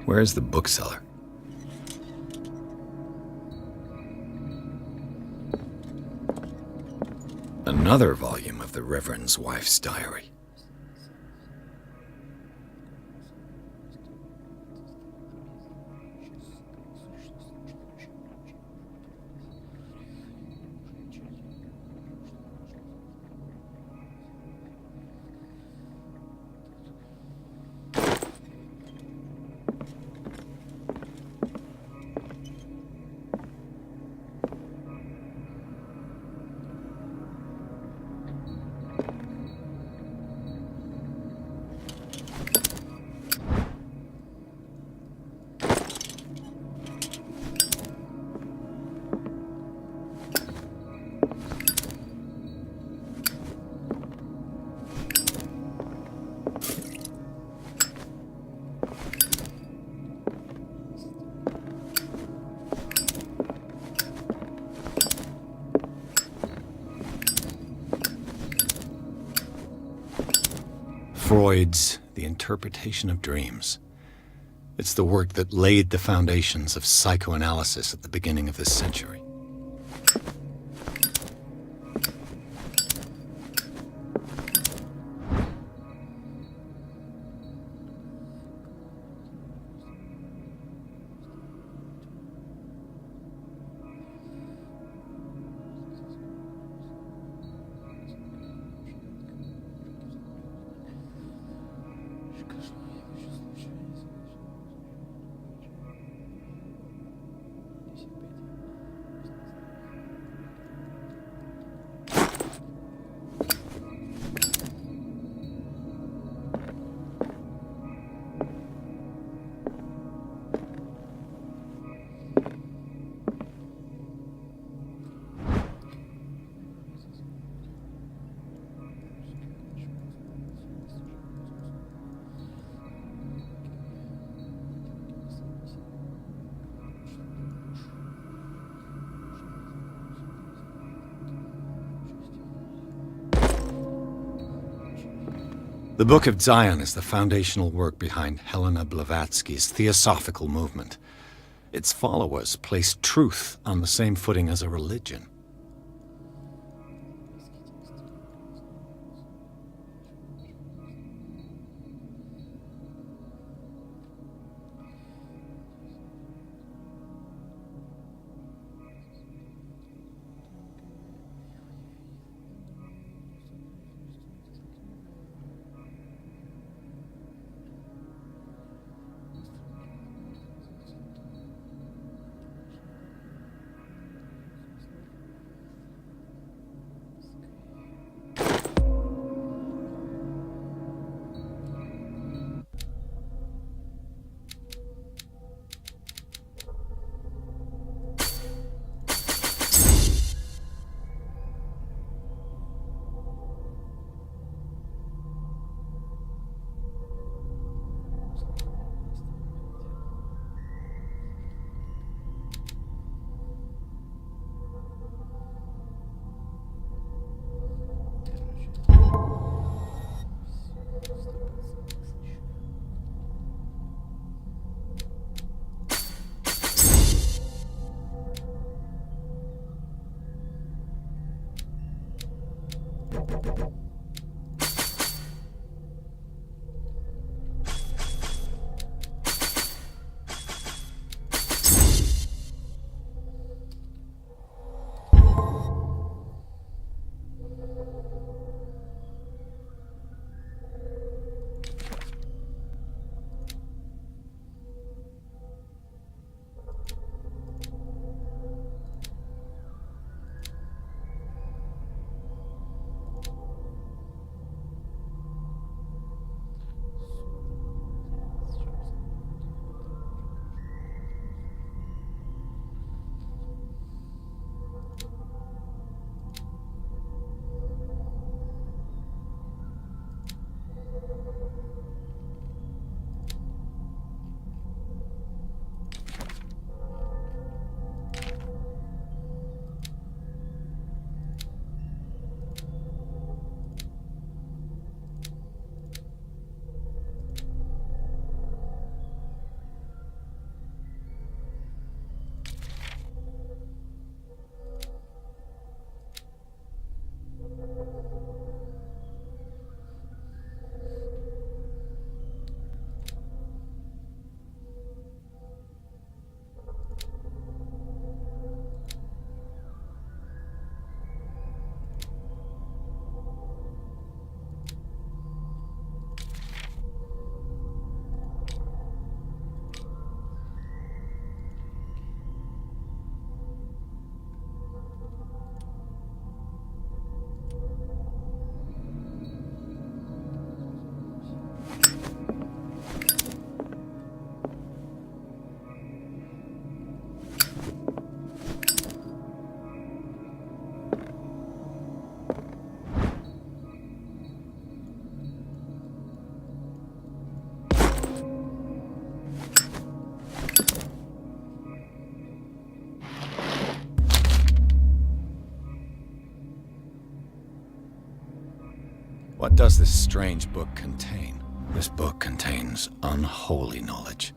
Where's the bookseller? Another volume of the Reverend's wife's diary. Freud's The Interpretation of Dreams. It's the work that laid the foundations of psychoanalysis at the beginning of this century. The Book of Zion is the foundational work behind Helena Blavatsky's Theosophical movement. Its followers placed truth on the same footing as a religion. What does this strange book contain? This book contains unholy knowledge.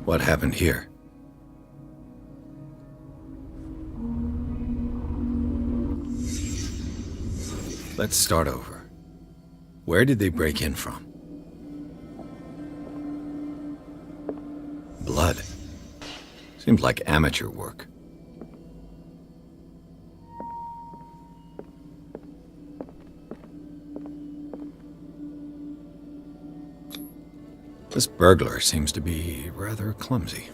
What happened here? Let's start over. Where did they break in from? Blood. Seems like amateur work. This burglar seems to be rather clumsy.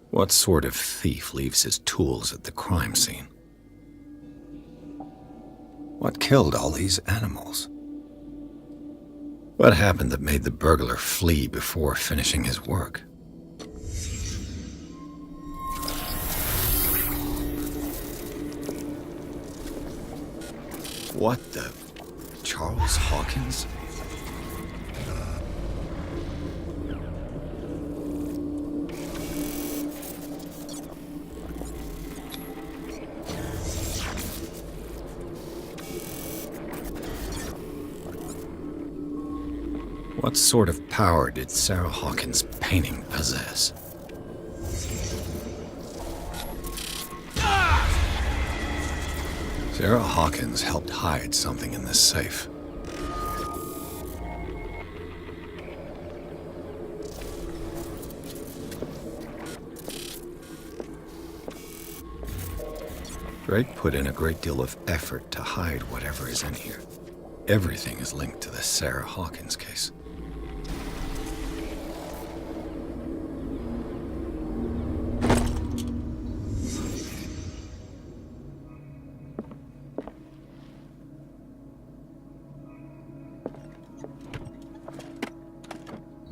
What sort of thief leaves his tools at the crime scene? What killed all these animals? What happened that made the burglar flee before finishing his work? What the... Charles Hawkins? What sort of power did Sarah Hawkins' painting possess? Sarah Hawkins helped hide something in this safe. Drake put in a great deal of effort to hide whatever is in here. Everything is linked to the Sarah Hawkins case.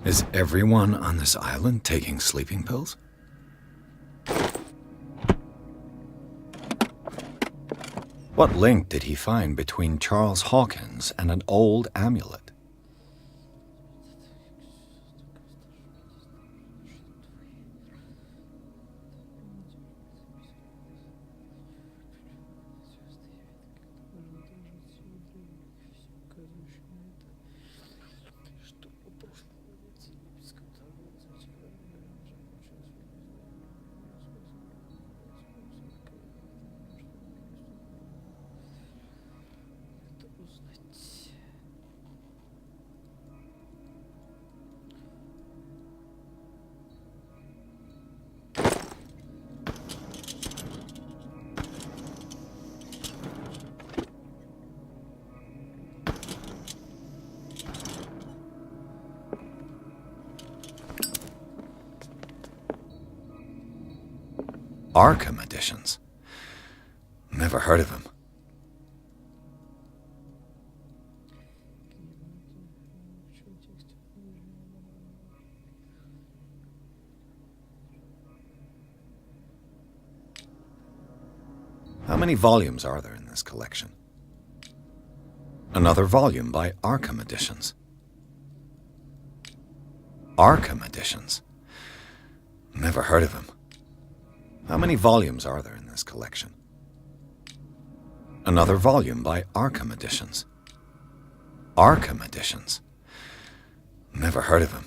Is everyone on this island taking sleeping pills? What link did he find between Charles Hawkins and an old amulet? Arkham editions. Never heard of him. How many volumes are there in this collection? Another volume by Arkham Editions. Arkham Editions. Never heard of him. How many volumes are there in this collection? Another volume by Arkham Editions. Arkham Editions? Never heard of him.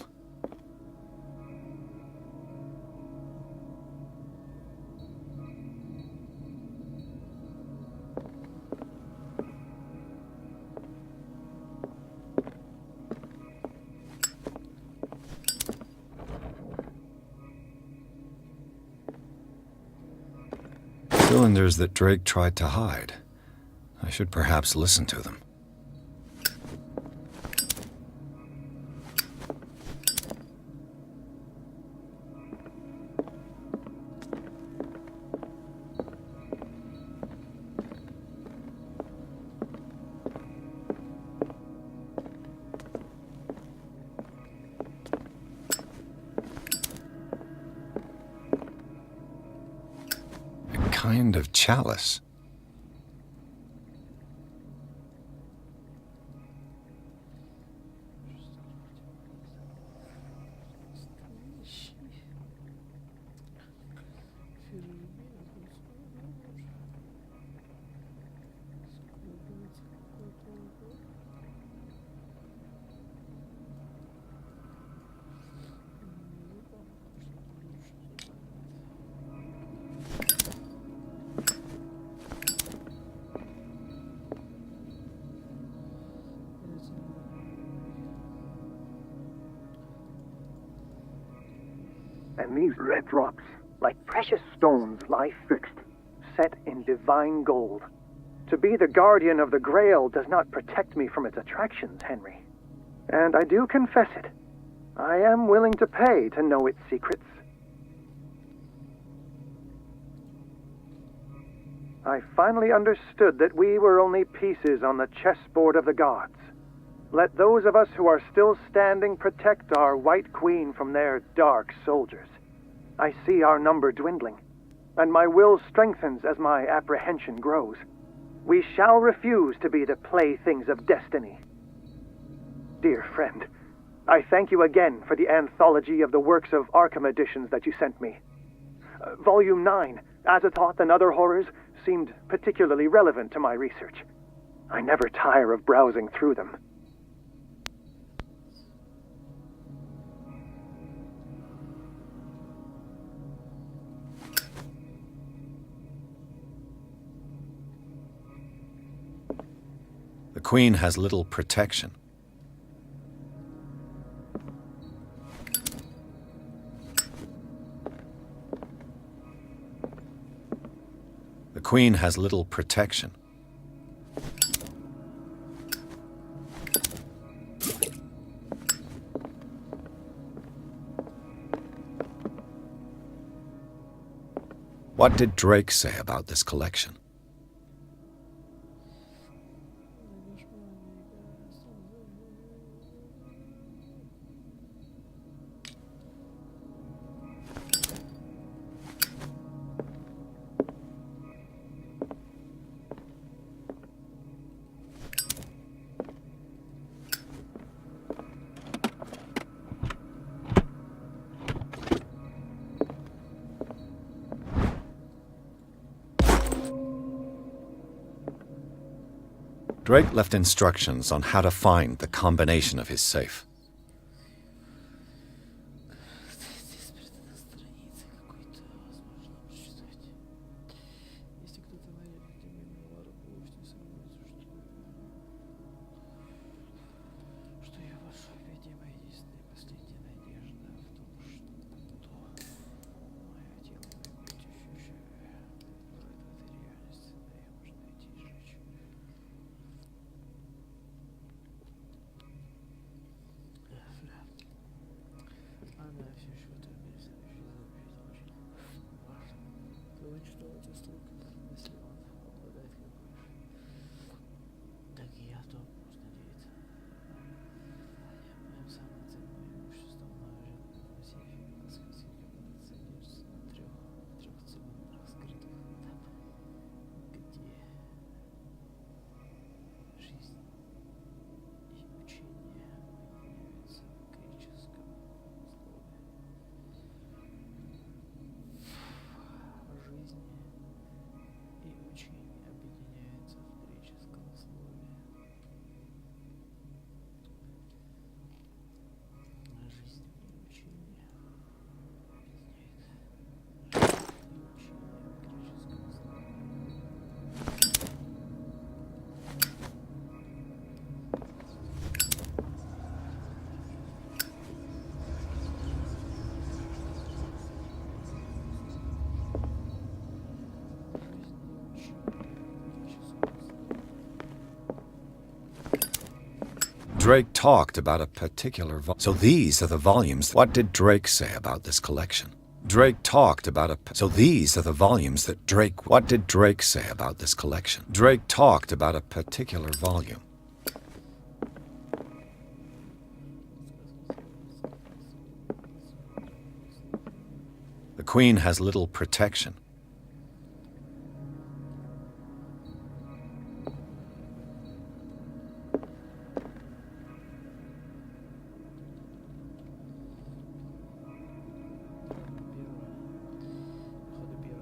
Cylinders that Drake tried to hide. I should perhaps listen to them. Kind of chalice. And these red drops, like precious stones, lie fixed, set in divine gold. To be the guardian of the Grail does not protect me from its attractions, Henry. And I do confess it. I am willing to pay to know its secrets. I finally understood that we were only pieces on the chessboard of the gods. Let those of us who are still standing protect our White Queen from their dark soldiers. I see our number dwindling, and my will strengthens as my apprehension grows. We shall refuse to be the playthings of destiny. Dear friend, I thank you again for the anthology of the works of Arkham Editions that you sent me. Volume 9, Azathoth and Other Horrors, seemed particularly relevant to my research. I never tire of browsing through them. The Queen has little protection. The Queen has little protection. What did Drake say about this collection? Drake left instructions on how to find the combination of his safe. Drake talked about a particular so these are the volumes. What did Drake say about this collection? Drake talked about so these are the volumes that Drake. What did Drake say about this collection? Drake talked about a particular volume. The Queen has little protection.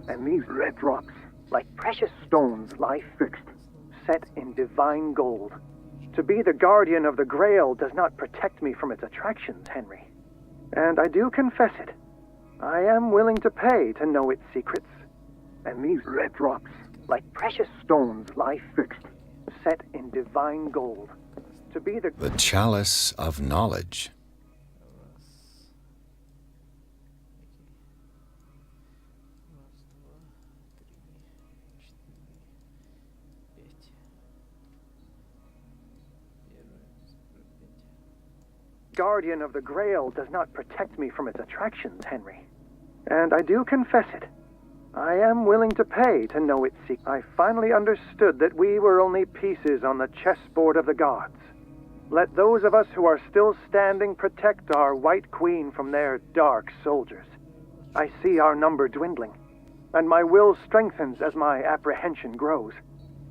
And these red drops, like precious stones, lie fixed, set in divine gold. To be the guardian of the Grail does not protect me from its attractions, Henry. And I do confess it. I am willing to pay to know its secrets. And these red drops, like precious stones, lie fixed, set in divine gold. To be the chalice of knowledge. Guardian of the Grail does not protect me from its attractions, Henry. And I do confess it. I am willing to pay to know its secret. I finally understood that we were only pieces on the chessboard of the gods. Let those of us who are still standing protect our White Queen from their dark soldiers. I see our number dwindling, and my will strengthens as my apprehension grows.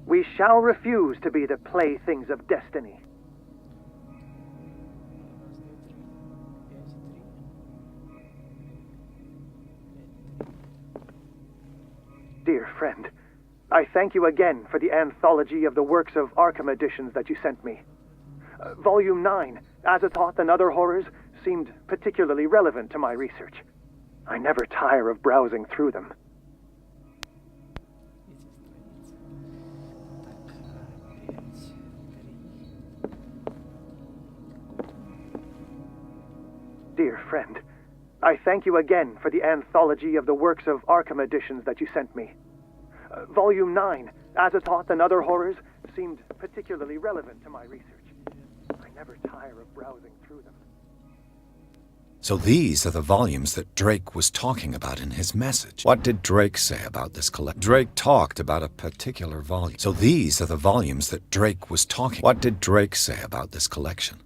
We shall refuse to be the playthings of destiny. Dear friend, I thank you again for the anthology of the works of Arkham editions that you sent me. Volume 9, Azathoth and Other Horrors, seemed particularly relevant to my research. I never tire of browsing through them. Dear friend, I thank you again for the anthology of the works of Arkham editions that you sent me. Volume 9, Azathoth and Other Horrors, seemed particularly relevant to my research. I never tire of browsing through them. So these are the volumes that Drake was talking about in his message. What did Drake say about this collection? Drake talked about a particular volume. So these are the volumes that Drake was talking. What did Drake say about this collection?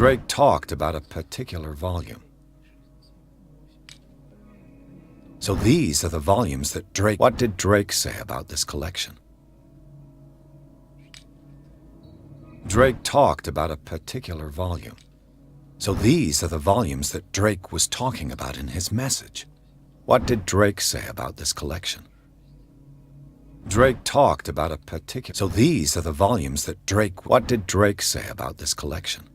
Drake talked about a particular volume. So these are the volumes that Drake... What did Drake say about this collection? Drake talked about a particular volume. So these are the volumes that Drake was talking about in his message. What did Drake say about this collection? Drake talked about a particular... So these are the volumes that Drake... What did Drake say about this collection?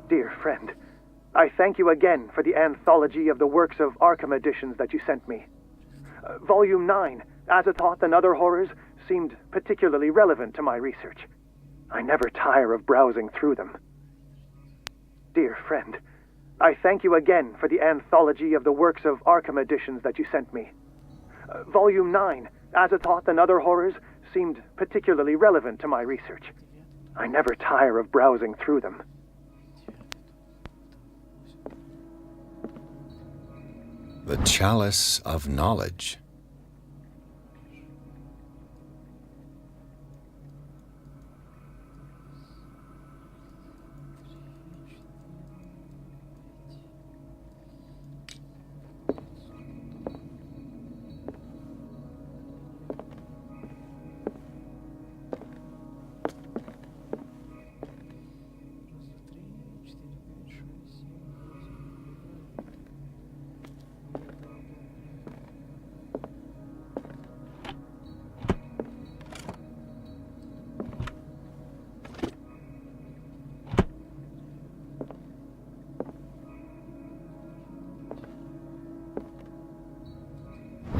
Dear friend, I thank you again for the anthology of the works of Arkham editions that you sent me. Volume 9, Azathoth and Other Horrors, seemed particularly relevant to my research. I never tire of browsing through them. Dear friend, I thank you again for the anthology of the works of Arkham editions that you sent me. Volume 9, Azathoth and Other Horrors, seemed particularly relevant to my research. I never tire of browsing through them. The Chalice of Knowledge.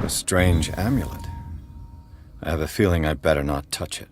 A strange amulet. I have a feeling I'd better not touch it.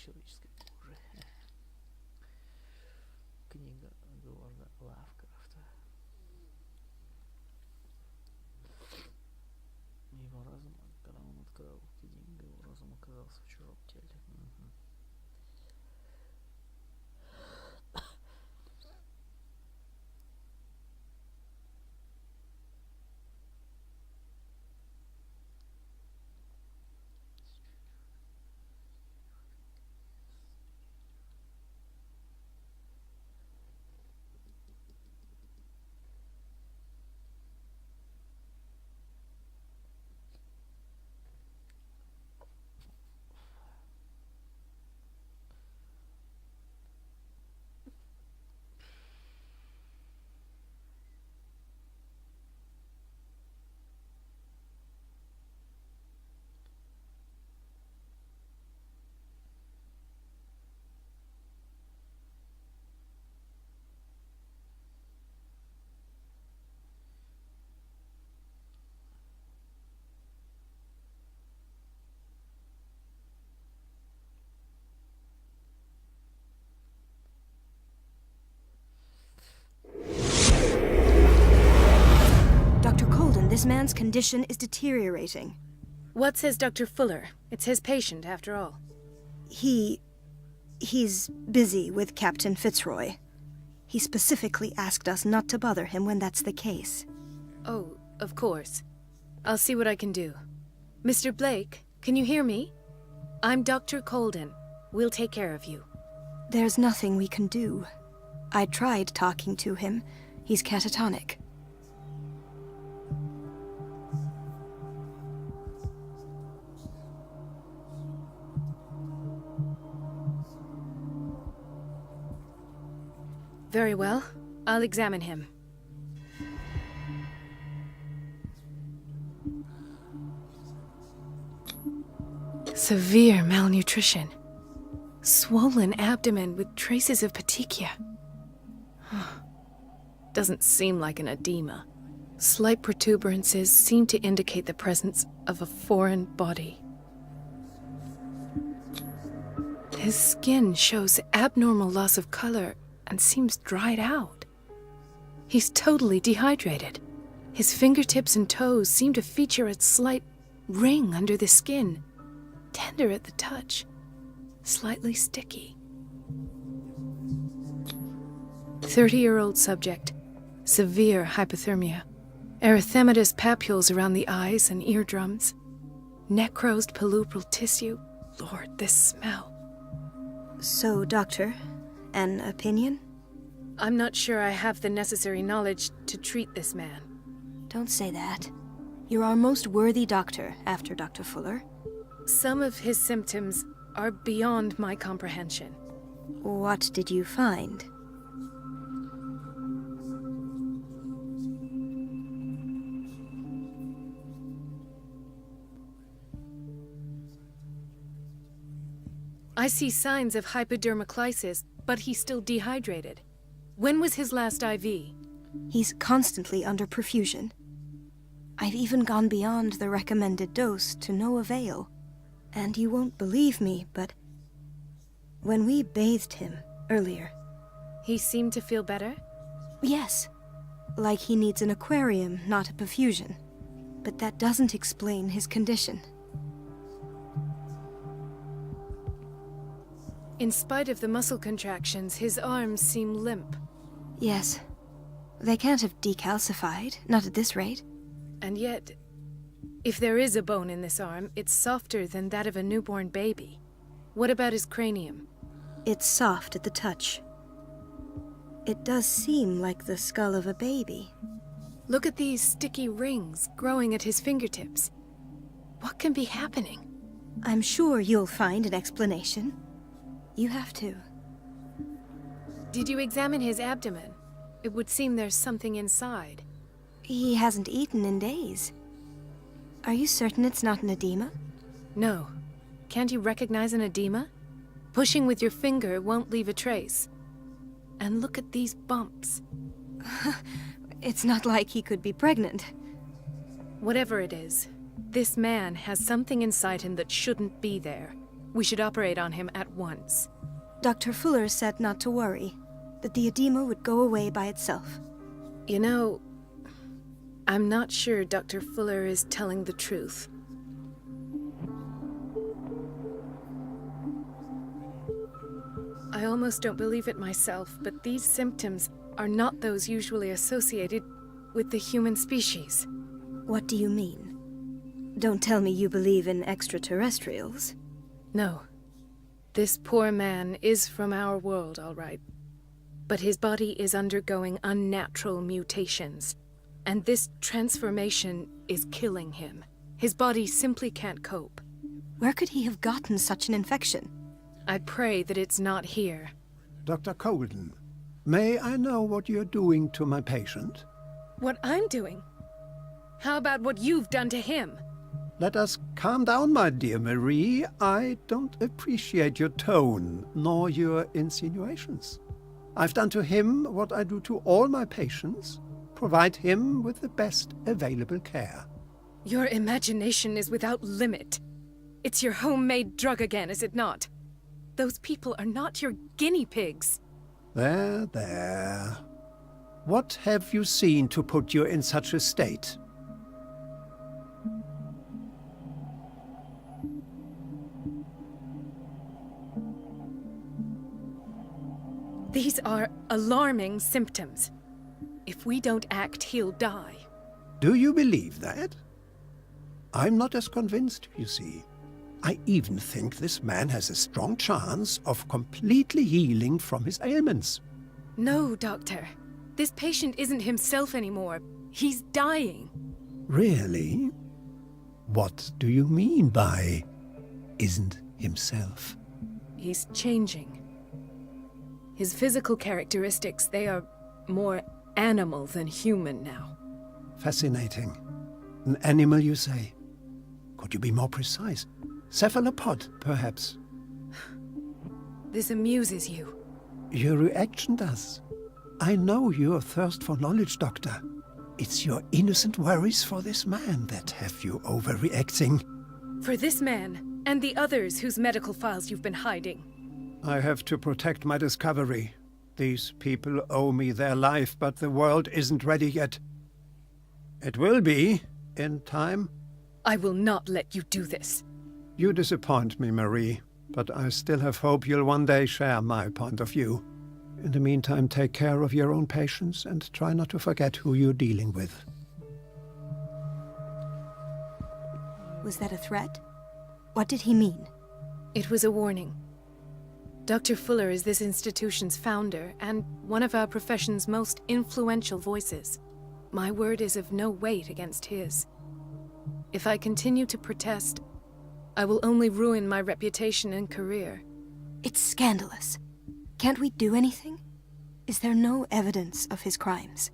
Человеческое оружие. Книга Говарда Лавкрафта. Его разум, когда он открыл книгу, его разум оказался в чужом теле. This man's condition is deteriorating. What says Dr. Fuller? It's his patient, after all. He's busy with Captain Fitzroy. He specifically asked us not to bother him when that's the case. Oh, of course. I'll see what I can do. Mr. Blake, can you hear me? I'm Dr. Colden. We'll take care of you. There's nothing we can do. I tried talking to him. He's catatonic. Very well. I'll examine him. Severe malnutrition. Swollen abdomen with traces of petechia. Doesn't seem like an edema. Slight protuberances seem to indicate the presence of a foreign body. His skin shows abnormal loss of color and seems dried out. He's totally dehydrated. His fingertips and toes seem to feature a slight ring under the skin, tender at the touch, slightly sticky. 30-year-old subject, severe hypothermia, erythematous papules around the eyes and eardrums, necrosed palpebral tissue. Lord, this smell. So, Doctor, an opinion? I'm not sure I have the necessary knowledge to treat this man. Don't say that. You're our most worthy doctor after Dr. Fuller. Some of his symptoms are beyond my comprehension. What did you find? I see signs of hypodermoclysis, but he's still dehydrated. When was his last IV? He's constantly under perfusion. I've even gone beyond the recommended dose to no avail. And you won't believe me, but when we bathed him earlier... He seemed to feel better? Yes. Like he needs an aquarium, not a perfusion. But that doesn't explain his condition. In spite of the muscle contractions, his arms seem limp. Yes. They can't have decalcified, not at this rate. And yet, if there is a bone in this arm, it's softer than that of a newborn baby. What about his cranium? It's soft at the touch. It does seem like the skull of a baby. Look at these sticky rings growing at his fingertips. What can be happening? I'm sure you'll find an explanation. You have to. Did you examine his abdomen? It would seem there's something inside. He hasn't eaten in days. Are you certain it's not an edema? No. Can't you recognize an edema? Pushing with your finger won't leave a trace. And look at these bumps. It's not like he could be pregnant. Whatever it is, this man has something inside him that shouldn't be there. We should operate on him at once. Dr. Fuller said not to worry, that the edema would go away by itself. You know, I'm not sure Dr. Fuller is telling the truth. I almost don't believe it myself, but these symptoms are not those usually associated with the human species. What do you mean? Don't tell me you believe in extraterrestrials. No. This poor man is from our world, all right. But his body is undergoing unnatural mutations. And this transformation is killing him. His body simply can't cope. Where could he have gotten such an infection? I pray that it's not here. Dr. Colden, may I know what you're doing to my patient? What I'm doing? How about what you've done to him? Let us calm down, my dear Marie. I don't appreciate your tone, nor your insinuations. I've done to him what I do to all my patients. Provide him with the best available care. Your imagination is without limit. It's your homemade drug again, is it not? Those people are not your guinea pigs. There, there. What have you seen to put you in such a state? These are alarming symptoms. If we don't act, he'll die. Do you believe that? I'm not as convinced, you see. I even think this man has a strong chance of completely healing from his ailments. No, Doctor. This patient isn't himself anymore. He's dying. Really? What do you mean by isn't himself? He's changing. His physical characteristics, they are more animal than human now. Fascinating. An animal, you say? Could you be more precise? Cephalopod, perhaps? This amuses you. Your reaction does. I know your thirst for knowledge, Doctor. It's your innocent worries for this man that have you overreacting. For this man, and the others whose medical files you've been hiding. I have to protect my discovery. These people owe me their life, but the world isn't ready yet. It will be, in time. I will not let you do this. You disappoint me, Marie, but I still have hope you'll one day share my point of view. In the meantime, take care of your own patients and try not to forget who you're dealing with. Was that a threat? What did he mean? It was a warning. Dr. Fuller is this institution's founder and one of our profession's most influential voices. My word is of no weight against his. If I continue to protest, I will only ruin my reputation and career. It's scandalous. Can't we do anything? Is there no evidence of his crimes?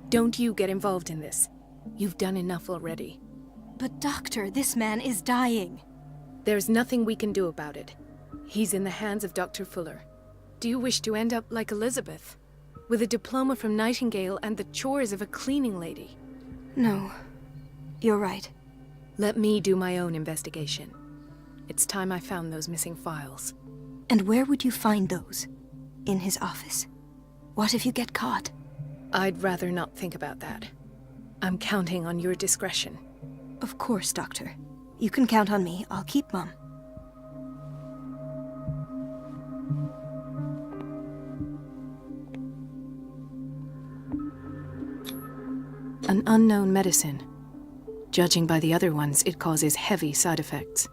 Don't you get involved in this. You've done enough already. But doctor, this man is dying. There's nothing we can do about it. He's in the hands of Dr. Fuller. Do you wish to end up like Elizabeth? With a diploma from Nightingale and the chores of a cleaning lady? No. You're right. Let me do my own investigation. It's time I found those missing files. And where would you find those? In his office? What if you get caught? I'd rather not think about that. I'm counting on your discretion. Of course, Doctor. You can count on me. I'll keep mum. An unknown medicine. Judging by the other ones, it causes heavy side effects.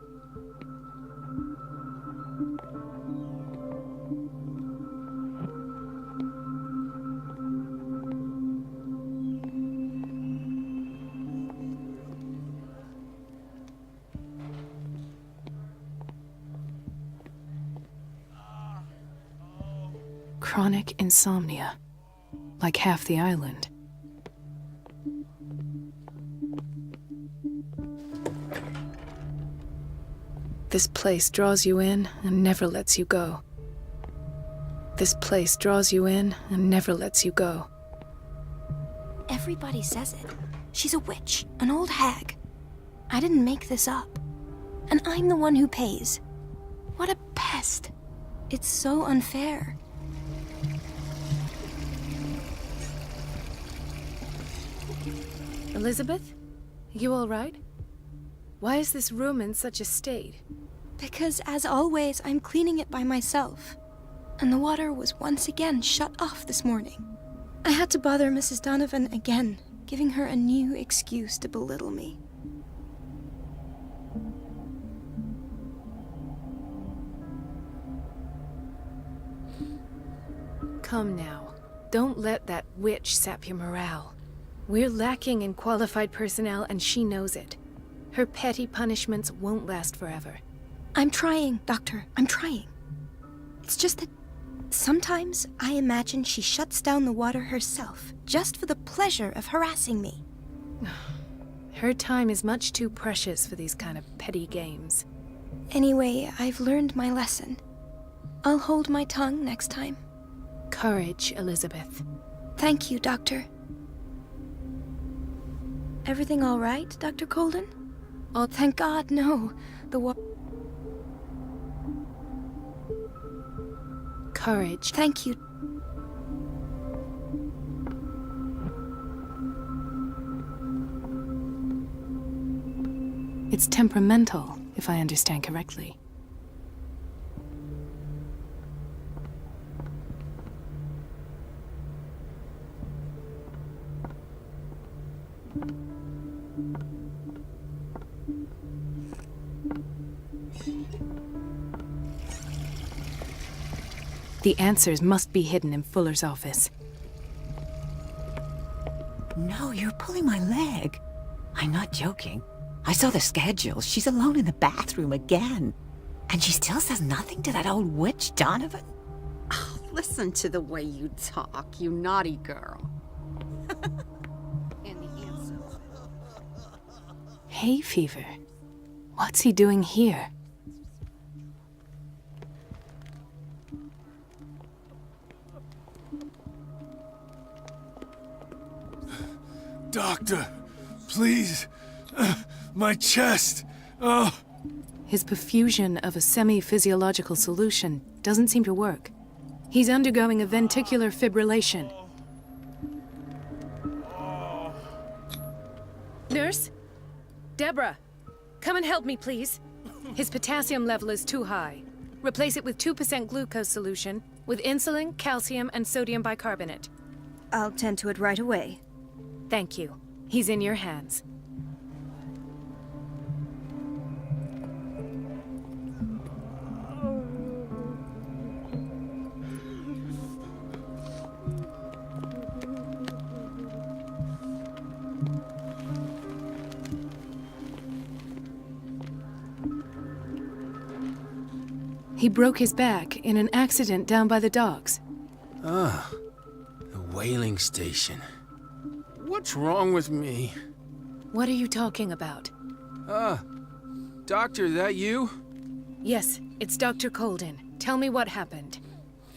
Chronic insomnia. Like half the island. This place draws you in and never lets you go. This place draws you in and never lets you go. Everybody says it. She's a witch, an old hag. I didn't make this up. And I'm the one who pays. What a pest. It's so unfair. Elizabeth? You all right? Why is this room in such a state? Because, as always, I'm cleaning it by myself. And the water was once again shut off this morning. I had to bother Mrs. Donovan again, giving her a new excuse to belittle me. Come now. Don't let that witch sap your morale. We're lacking in qualified personnel and she knows it. Her petty punishments won't last forever. I'm trying, Doctor. I'm trying. It's just that sometimes I imagine she shuts down the water herself, just for the pleasure of harassing me. Her time is much too precious for these kind of petty games. Anyway, I've learned my lesson. I'll hold my tongue next time. Courage, Elizabeth. Thank you, Doctor. Everything all right, Dr. Colden? Oh, thank God, no. Courage. Thank you. It's temperamental, if I understand correctly. The answers must be hidden in Fuller's office. No, you're pulling my leg. I'm not joking. I saw the schedule. She's alone in the bathroom again. And she still says nothing to that old witch, Donovan. Oh, listen to the way you talk, you naughty girl. And the answer. Hay fever. What's he doing here? Doctor, please. My chest. Oh. His perfusion of a semi-physiological solution doesn't seem to work. He's undergoing a ventricular fibrillation. Nurse? Deborah, come and help me, please. His potassium level is too high. Replace it with 2% glucose solution with insulin, calcium, and sodium bicarbonate. I'll tend to it right away. Thank you. He's in your hands. He broke his back in an accident down by the docks. Ah, the whaling station. What's wrong with me? What are you talking about? Doctor, that you? Yes, it's Dr. Colden. Tell me what happened.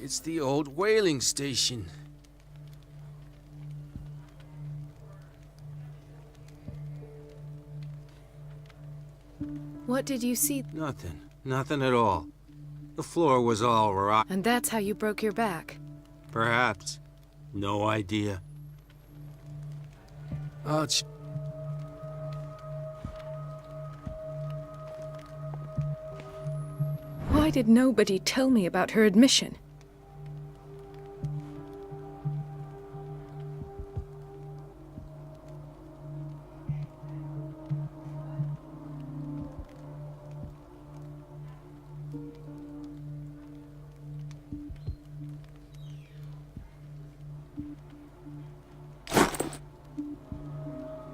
It's the old whaling station. What did you see? Nothing. Nothing at all. The floor was all rotten. And that's how you broke your back. Perhaps. No idea. Ouch. Why did nobody tell me about her admission?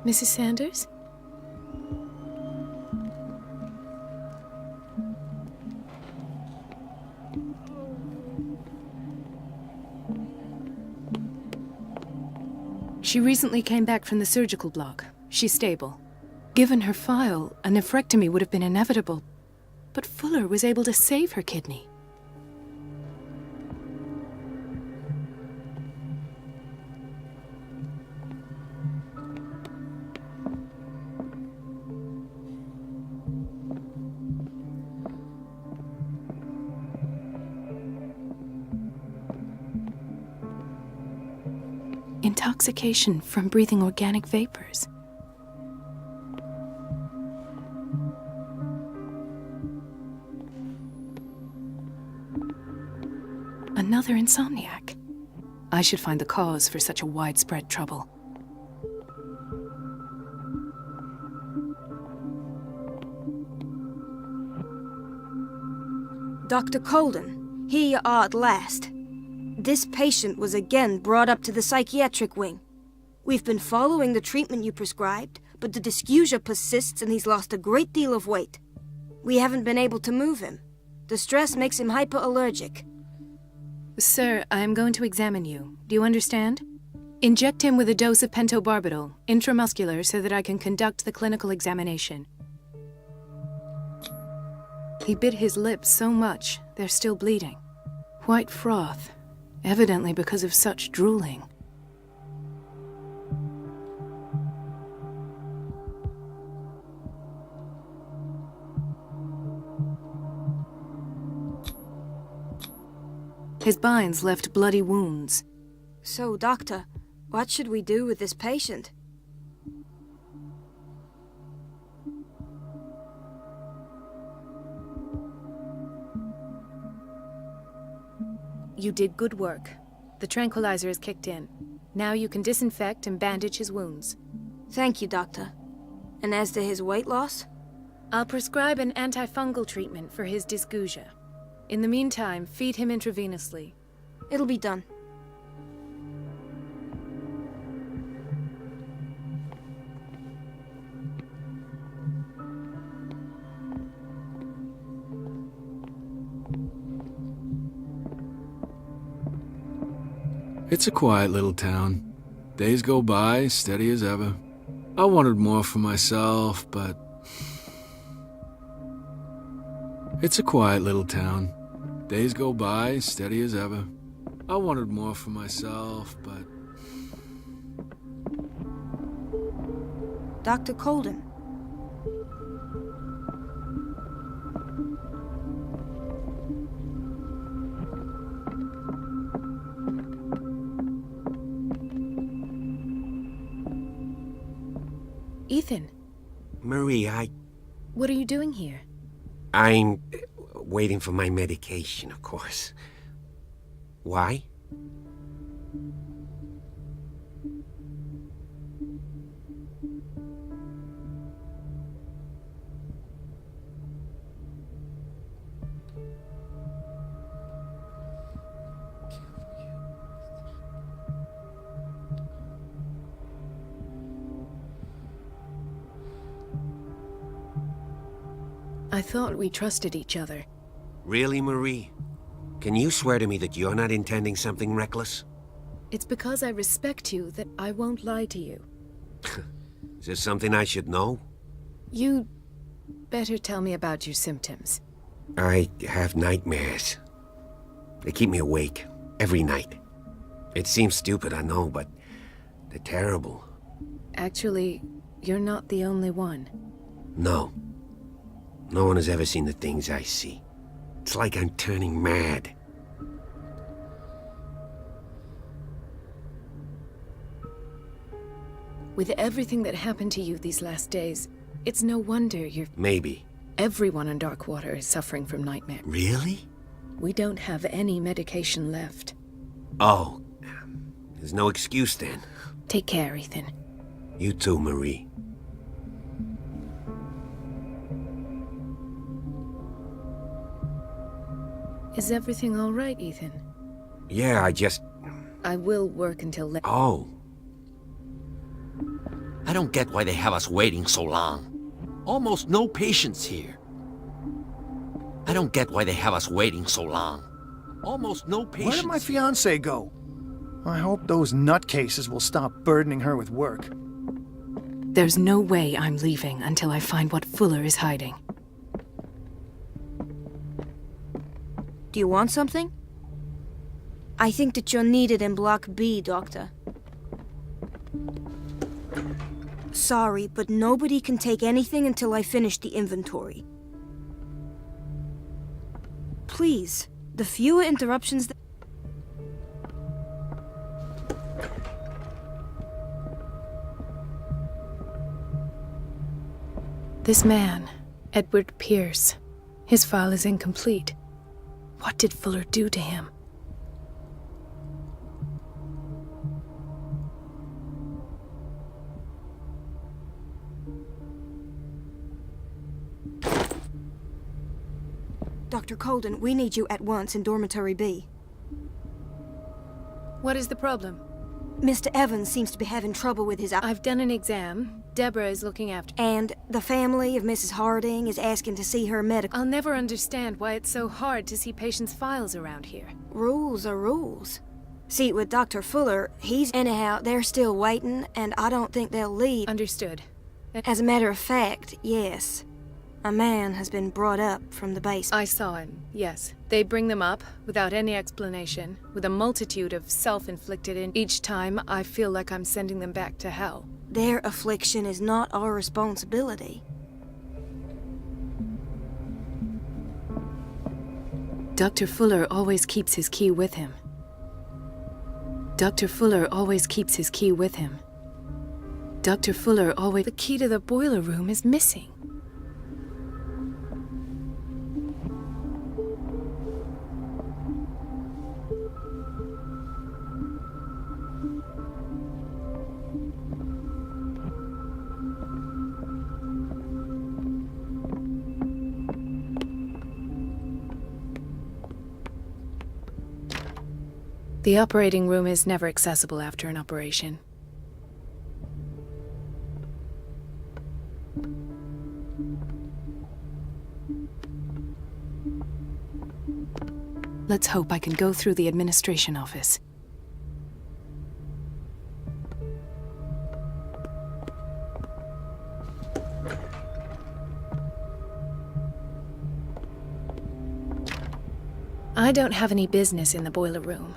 Mrs. Sanders? She recently came back from the surgical block. She's stable. Given her file, a nephrectomy would have been inevitable. But Fuller was able to save her kidney. Intoxication from breathing organic vapors. Another insomniac. I should find the cause for such a widespread trouble. Dr. Colden, here you are at last. This patient was again brought up to the psychiatric wing. We've been following the treatment you prescribed, but the dysgeusia persists and he's lost a great deal of weight. We haven't been able to move him. The stress makes him hyperallergic. Sir, I'm going to examine you. Do you understand? Inject him with a dose of pentobarbital, intramuscular, so that I can conduct the clinical examination. He bit his lips so much, they're still bleeding. White froth, evidently because of such drooling. His binds left bloody wounds. So, Doctor, what should we do with this patient? You did good work. The tranquilizer is kicked in. Now you can disinfect and bandage his wounds. Thank you, Doctor. And as to his weight loss? I'll prescribe an antifungal treatment for his dysgeusia. In the meantime, feed him intravenously. It'll be done. It's a quiet little town. Days go by, steady as ever. I wanted more for myself, but... It's a quiet little town. Days go by, steady as ever. I wanted more for myself, but... Dr. Colden. Ethan, Marie, what are you doing here? I'm waiting for my medication, of course. Why? I thought we trusted each other. Really, Marie? Can you swear to me that you're not intending something reckless? It's because I respect you that I won't lie to you. Is there something I should know? You better tell me about your symptoms. I have nightmares. They keep me awake every night. It seems stupid, I know, but they're terrible. Actually, you're not the only one. No. No one has ever seen the things I see. It's like I'm turning mad. With everything that happened to you these last days, it's no wonder you're... Maybe. Everyone in Darkwater is suffering from nightmare. Really? We don't have any medication left. Oh. There's no excuse then. Take care, Ethan. You too, Marie. Is everything all right, Ethan? Yeah, I will work until late. Oh. I don't get why they have us waiting so long. Almost no patients here. I don't get why they have us waiting so long. Almost no patients. Where did my fiancée go? I hope those nutcases will stop burdening her with work. There's no way I'm leaving until I find what Fuller is hiding. Do you want something? I think that you're needed in Block B, Doctor. Sorry, but nobody can take anything until I finish the inventory. Please, the fewer interruptions... This man, Edward Pierce, his file is incomplete. What did Fuller do to him? Dr. Colden, we need you at once in Dormitory B. What is the problem? Mr. Evans seems to be having trouble with his... I've done an exam. Deborah is looking after... And the family of Mrs. Harding is asking to see her medical... I'll never understand why it's so hard to see patients' files around here. Rules are rules. See, with Dr. Fuller, he's... Anyhow, they're still waiting, and I don't think they'll leave. Understood. As a matter of fact, yes. A man has been brought up from the base. I saw him, yes. They bring them up, without any explanation, with a multitude of self-inflicted and each time I feel like I'm sending them back to hell. Their affliction is not our responsibility. Dr. Fuller always keeps his key with him. Dr. Fuller always keeps his key with him. Dr. Fuller always... The key to the boiler room is missing. The operating room is never accessible after an operation. Let's hope I can go through the administration office. I don't have any business in the boiler room.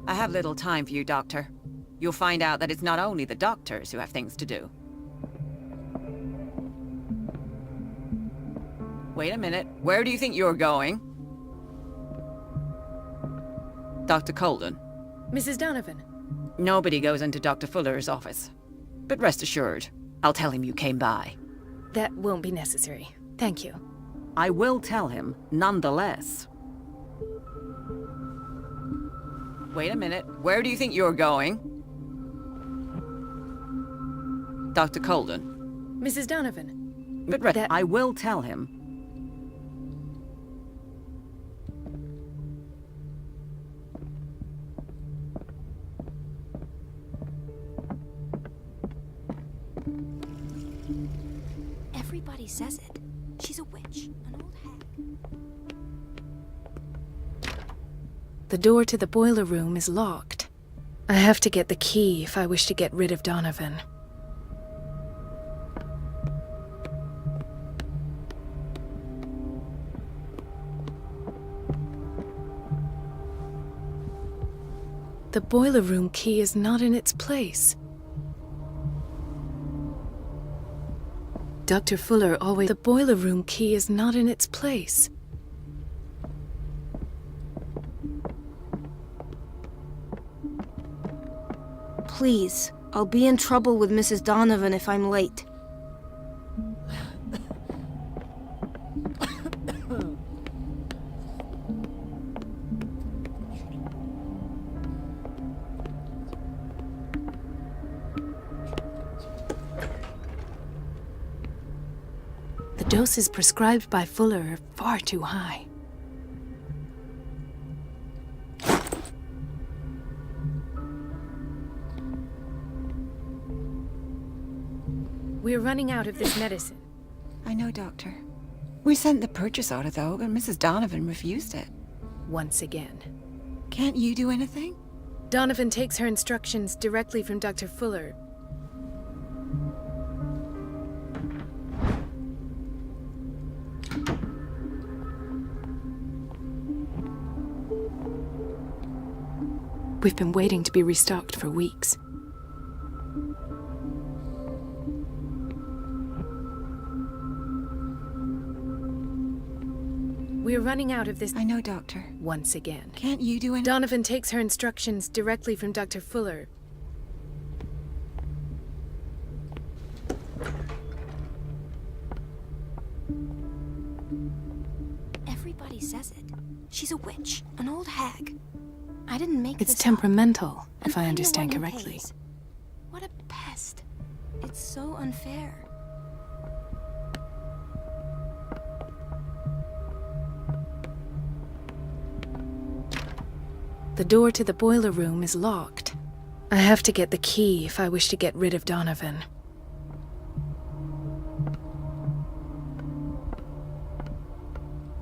I have little time for you, Doctor. You'll find out that it's not only the doctors who have things to do. Wait a minute. Where do you think you're going? Dr. Colden. Mrs. Donovan. Nobody goes into Dr. Fuller's office. But rest assured, I'll tell him you came by. That won't be necessary. Thank you. I will tell him, nonetheless. Wait a minute. Where do you think you're going? Dr. Colden. Mrs. Donovan. But I will tell him. Everybody says it. She's a witch, an old hag. The door to the boiler room is locked. I have to get the key if I wish to get rid of Donovan. The boiler room key is not in its place. Dr. Fuller always... The boiler room key is not in its place. Please, I'll be in trouble with Mrs. Donovan if I'm late. The doses prescribed by Fuller are far too high. We're running out of this medicine. I know, Doctor. We sent the purchase order, though, and Mrs. Donovan refused it. Once again. Can't you do anything? Donovan takes her instructions directly from Dr. Fuller. We've been waiting to be restocked for weeks. We're running out of this... I know, Doctor. Once again. Can't you do anything? Donovan takes her instructions directly from Dr. Fuller. Everybody says it. She's a witch, an old hag. I didn't make this It's up. temperamental, if And I I'm the understand one who correctly. pays. What a pest. It's so unfair. The door to the boiler room is locked. I have to get the key if I wish to get rid of Donovan.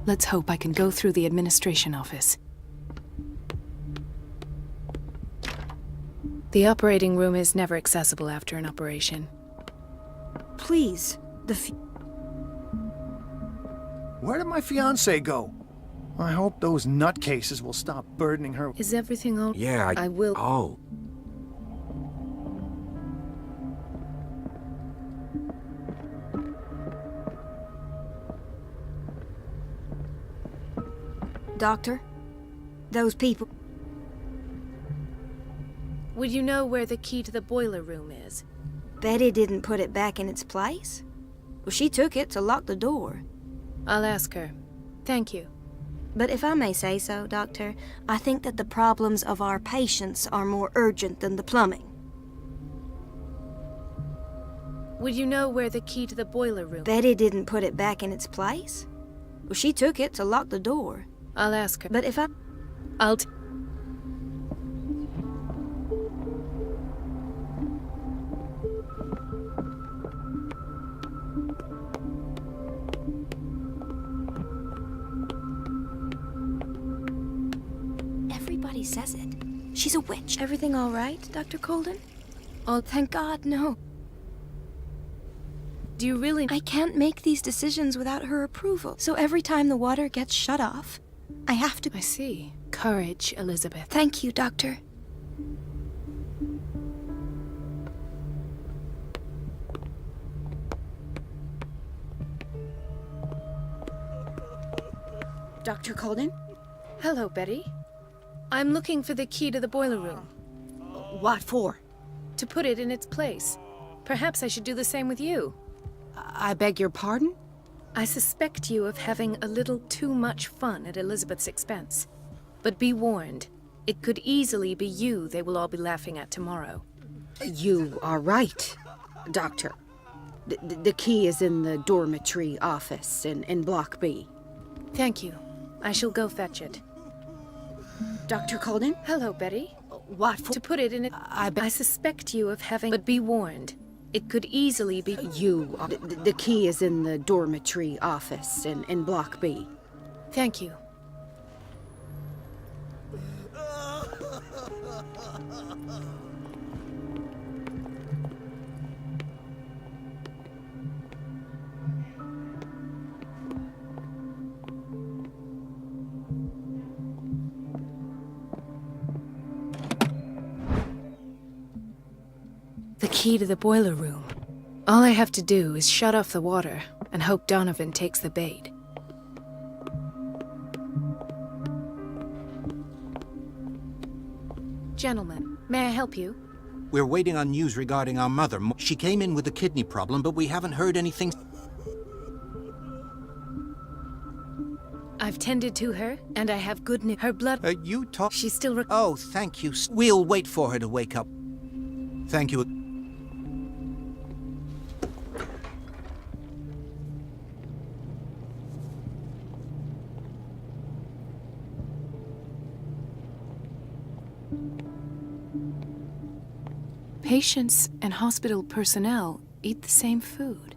Let's hope I can go through the administration office. The operating room is never accessible after an operation. Please, Where did my fiancée go? I hope those nutcases will stop burdening her. Is everything all... Yeah, I will... Oh. Doctor, those people... Would you know where the key to the boiler room is? Betty didn't put it back in its place. Well, she took it to lock the door. I'll ask her. Thank you. But if I may say so, Doctor, I think that the problems of our patients are more urgent than the plumbing. Would you know where the key to the boiler room... Betty didn't put it back in its place. Well, she took it to lock the door. I'll ask her. But if I... I'll... Everybody says it. She's a witch. Everything all right, Dr. Colden? Oh, thank God, no. Do you really... I can't make these decisions without her approval. So every time the water gets shut off, I have to... I see. Courage, Elizabeth. Thank you, Doctor. Dr. Colden? Hello, Betty. I'm looking for the key to the boiler room. What for? To put it in its place. Perhaps I should do the same with you. I beg your pardon? I suspect you of having a little too much fun at Elizabeth's expense. But be warned, it could easily be you they will all be laughing at tomorrow. You are right, Doctor. The key is in the dormitory office in Block B. Thank you. I shall go fetch it. Dr. Colden? Hello, Betty. What for? To put it in it, I suspect you of having... But be warned, it could easily be... You are... The key is in the dormitory office in Block B. Thank you. The key to the boiler room. All I have to do is shut off the water and hope Donovan takes the bait. Gentlemen, may I help you? We're waiting on news regarding our mother. She came in with a kidney problem, but we haven't heard anything. I've tended to her, and I have good news. Her blood... You talk... She's still... Oh, thank you. We'll wait for her to wake up. Thank you. Patients and hospital personnel eat the same food.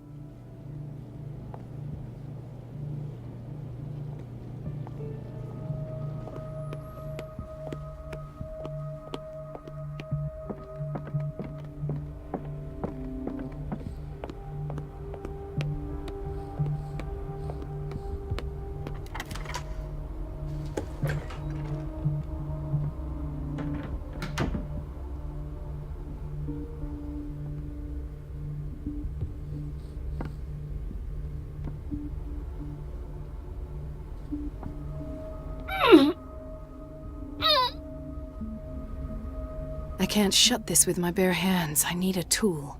I can't shut this with my bare hands. I need a tool.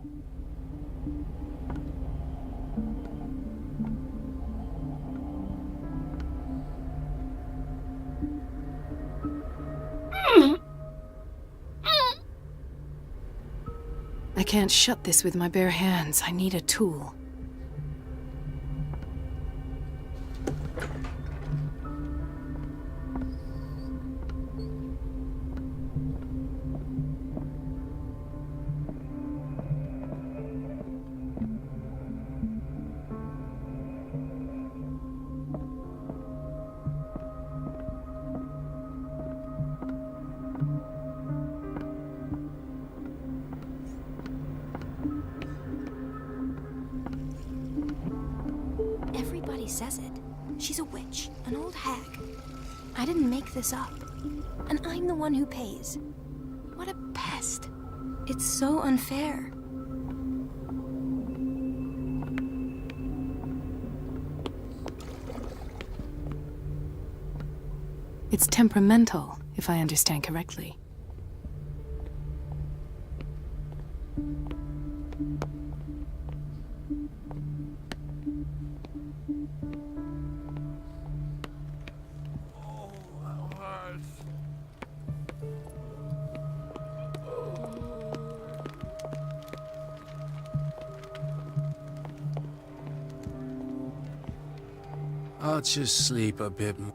I can't shut this with my bare hands. I need a tool. Everybody says it. She's a witch, an old hag. I didn't make this up. And I'm the one who pays. What a pest. It's so unfair. It's temperamental, if I understand correctly. I'll just sleep a bit more.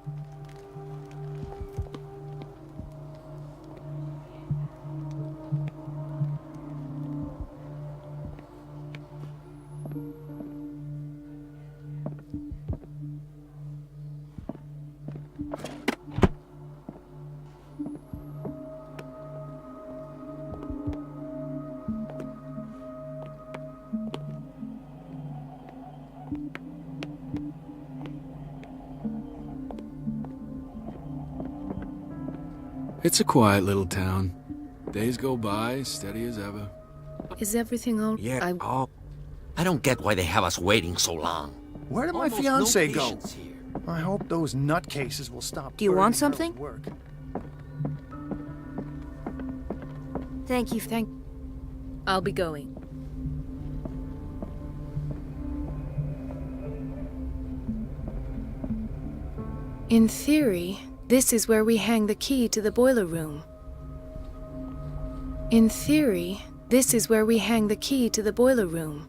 It's a quiet little town. Days go by, steady as ever. Is everything all... Yeah, I don't get why they have us waiting so long. Where did my Almost fiance no go? patience here. I hope those nutcases will stop. Do you want burdening her something? with work. Thank you. I'll be going. In theory, this is where we hang the key to the boiler room. In theory, this is where we hang the key to the boiler room.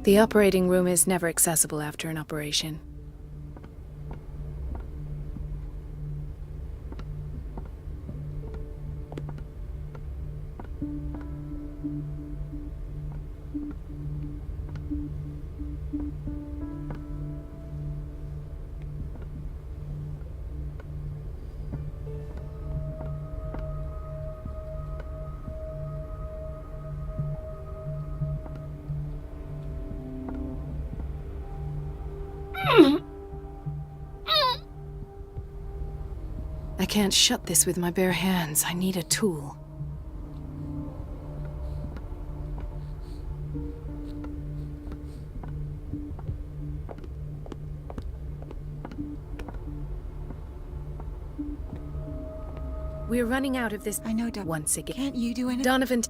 The operating room is never accessible after an operation. I can't shut this with my bare hands. I need a tool. We're running out of this. I know, once again. Can't you do anything? Donovan.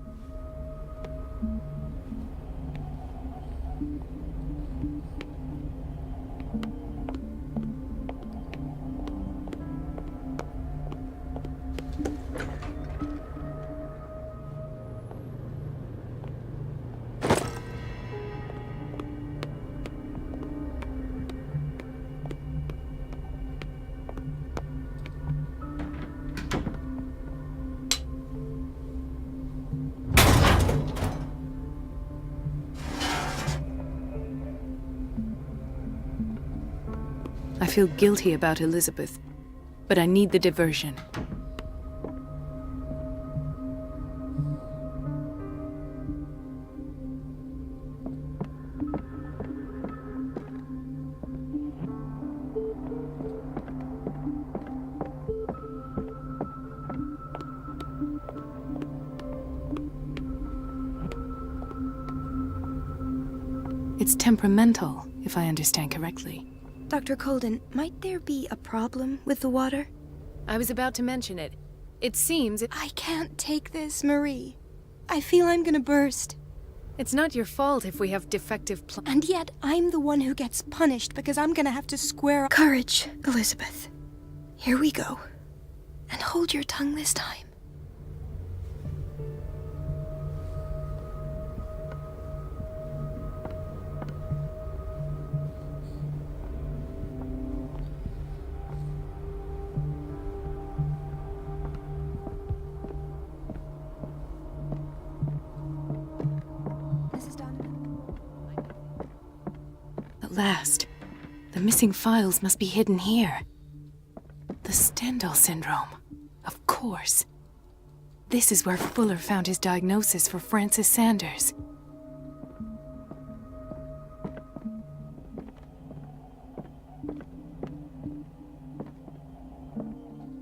I feel guilty about Elizabeth, but I need the diversion. It's temperamental, if I understand correctly. Dr. Colden, might there be a problem with the water? I was about to mention it. It seems I can't take this, Marie. I feel I'm gonna burst. it's not your fault if we have defective And yet, I'm the one who gets punished because I'm gonna have to square up. Courage, Elizabeth. Here we go. And hold your tongue this time. Mrs. Donovan? At last, the missing files must be hidden here. The Stendhal syndrome. Of course. This is where Fuller found his diagnosis for Francis Sanders.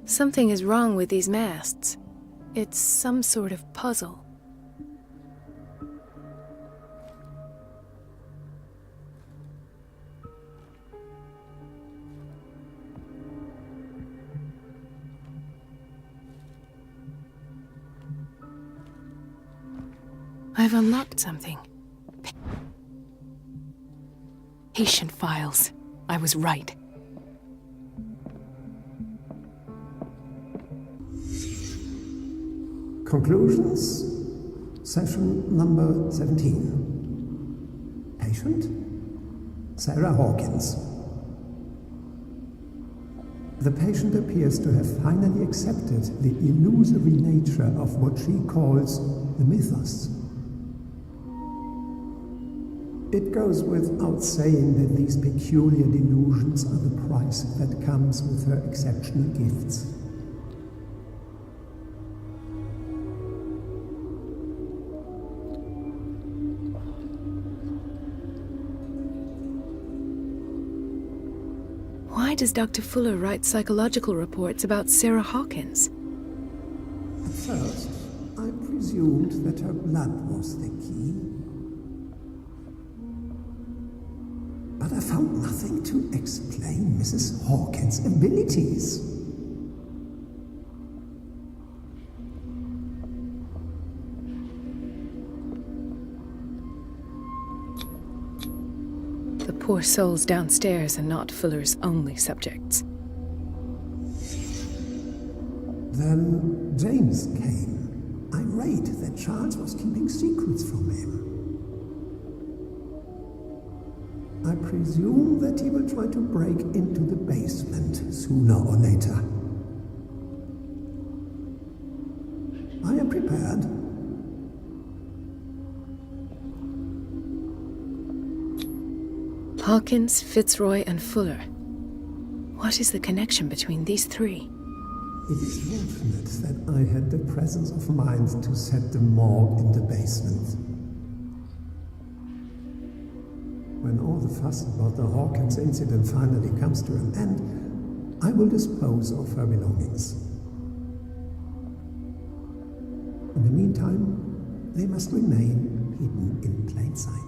Something is wrong with these masts. It's some sort of puzzle. I've unlocked something. Patient files. I was right. Conclusions. Session number 17. Patient? Sarah Hawkins. The patient appears to have finally accepted the illusory nature of what she calls the mythos. It goes without saying that these peculiar delusions are the price that comes with her exceptional gifts. Why does Dr. Fuller write psychological reports about Sarah Hawkins? At first, I presumed that her blood was the key. But I found nothing to explain Mrs. Hawkins' abilities. The poor souls downstairs are not Fuller's only subjects. Then James came, irate that Charles was keeping secrets from him. I presume that he will try to break into the basement sooner or later. I am prepared. Hawkins, Fitzroy, and Fuller. What is the connection between these three? It is fortunate that I had the presence of mind to set the morgue in the basement. When all the fuss about the Hawkins incident finally comes to an end, I will dispose of her belongings. In the meantime, they must remain hidden in plain sight.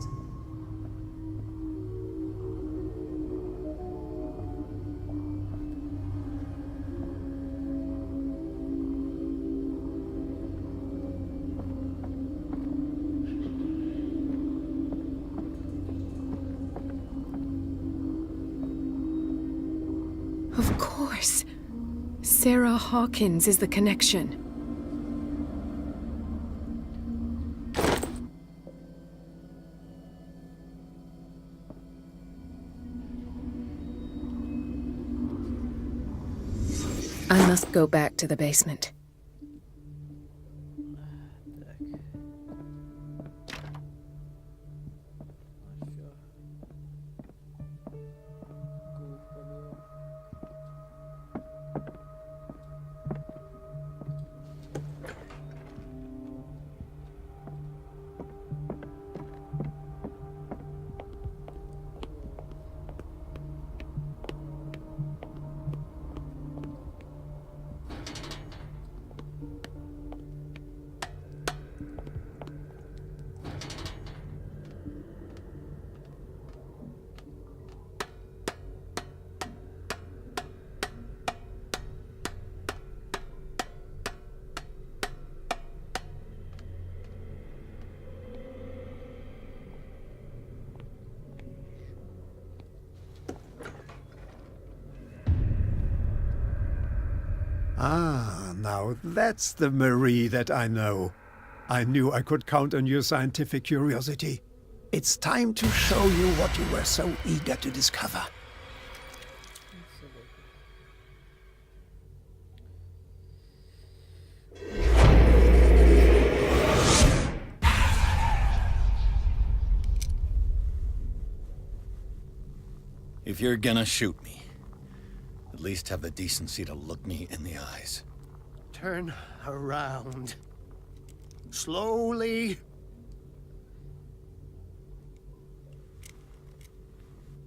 Of course. Sarah Hawkins is the connection. I must go back to the basement. Ah, now that's the Marie that I know. I knew I could count on your scientific curiosity. It's time to show you what you were so eager to discover. If you're gonna shoot me, at least have the decency to look me in the eyes. Turn around. Slowly.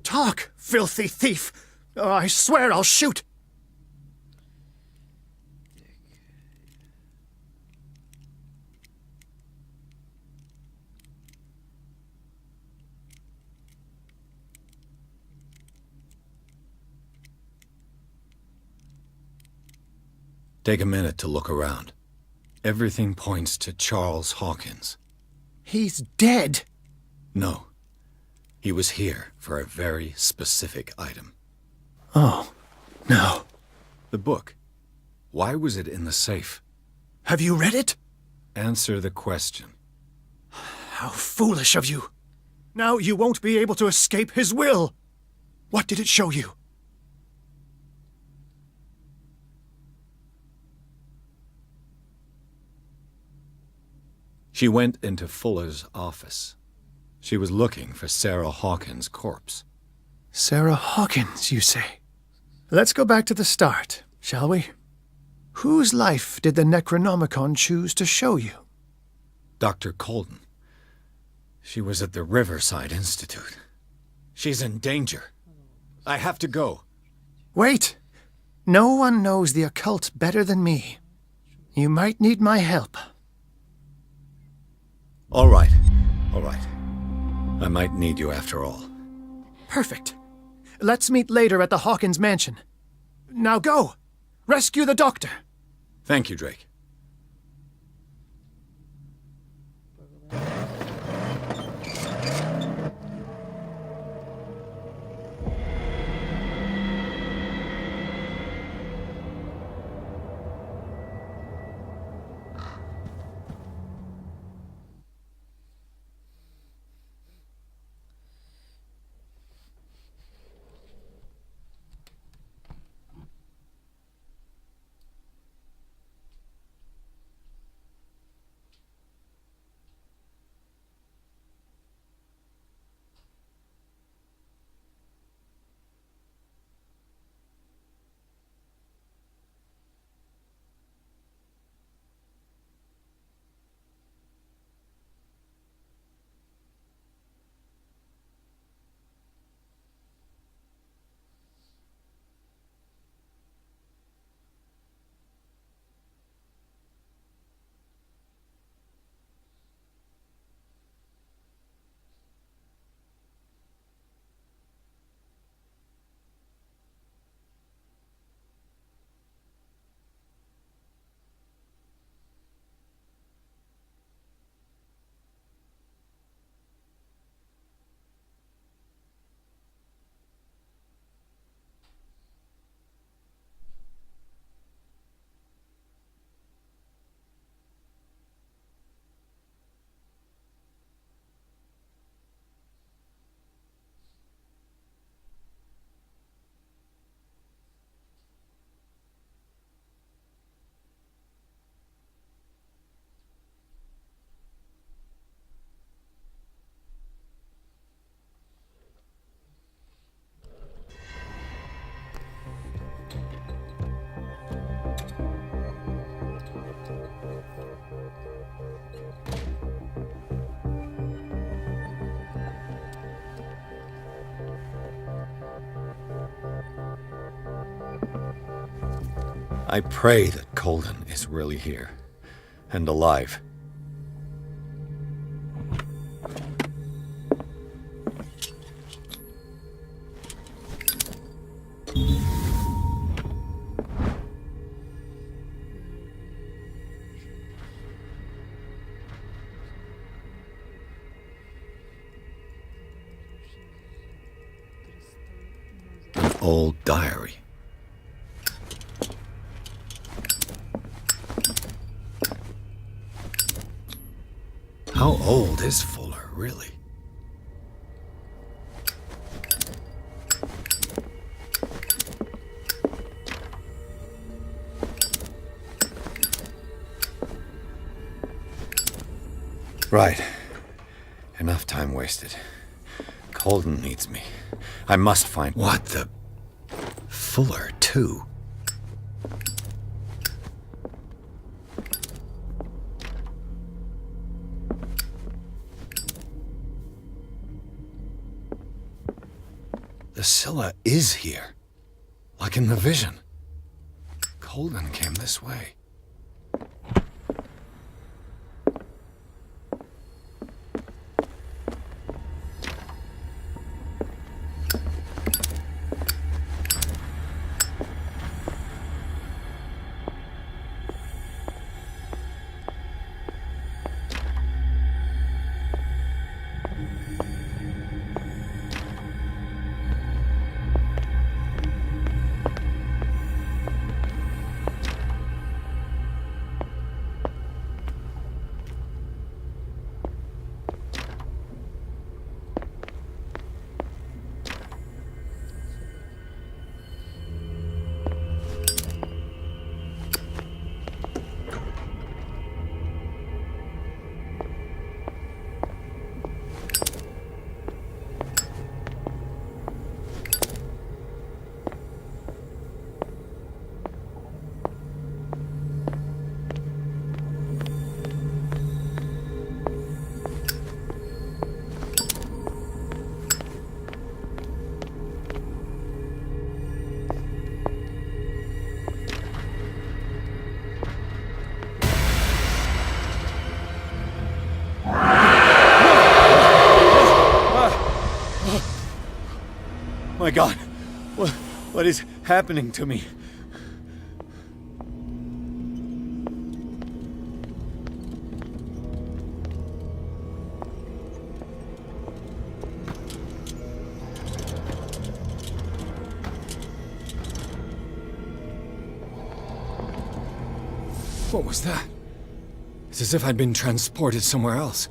Talk, filthy thief! Or I swear I'll shoot! Take a minute to look around. Everything points to Charles Hawkins. He's dead! No. He was here for a very specific item. Oh, no. The book. Why was it in the safe? Have you read it? Answer the question. How foolish of you. Now you won't be able to escape his will. What did it show you? She went into Fuller's office. She was looking for Sarah Hawkins' corpse. Sarah Hawkins, you say? Let's go back to the start, shall we? Whose life did the Necronomicon choose to show you? Dr. Colden. She was at the Riverside Institute. She's in danger. I have to go. Wait! No one knows the occult better than me. You might need my help. All right. All right. I might need you after all. Perfect. Let's meet later at the Hawkins mansion. Now go! Rescue the doctor! Thank you, Drake. I pray that Colden is really here and alive. An old diary. How old is Fuller, really? Right. Enough time wasted. Holden needs me. I must find... What the... Fuller, too. The Scylla is here. Like in the vision. Holden came this way. My God, what is happening to me? What was that? It's as if I'd been transported somewhere else.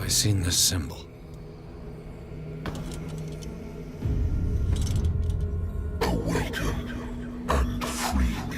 I seen this symbol? Awaken and free me.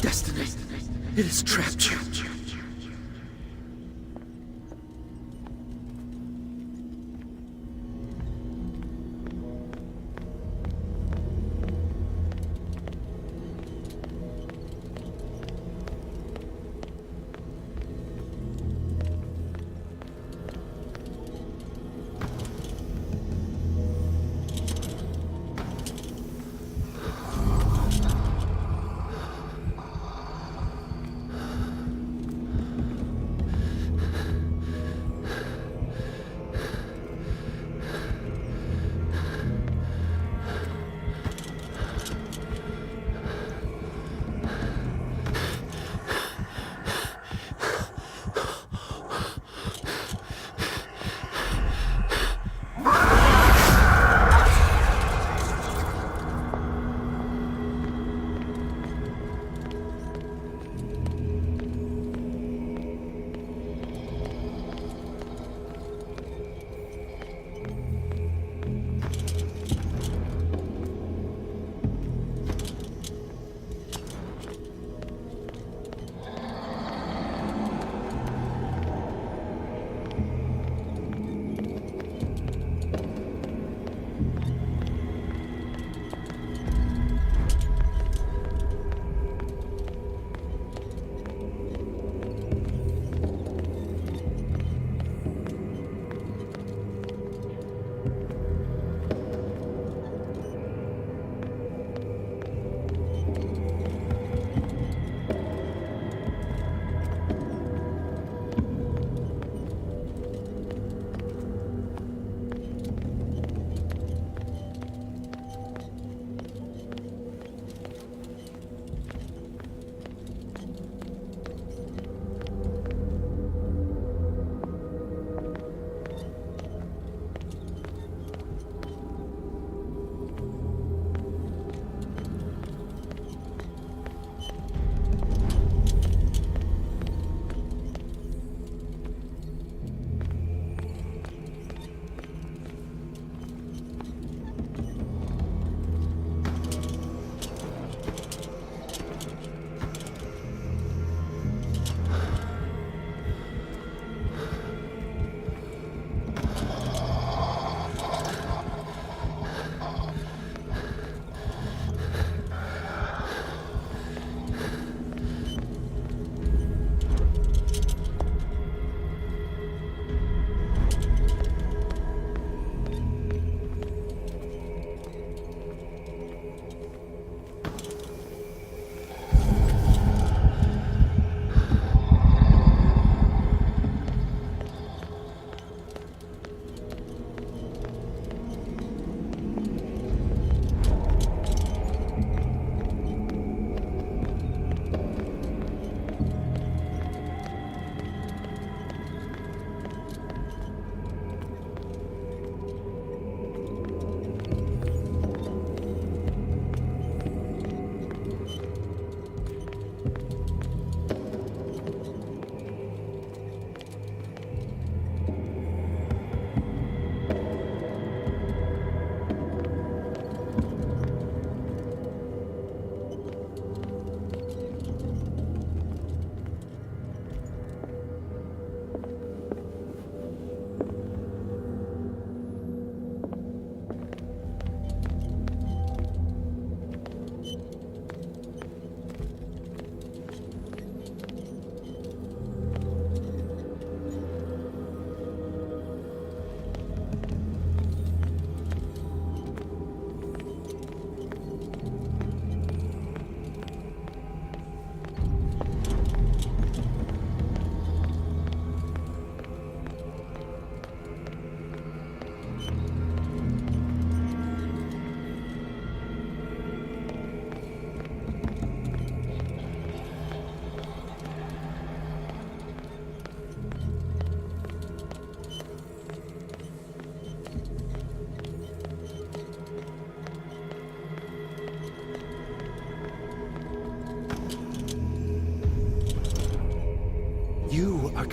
Destiny, it has trapped you.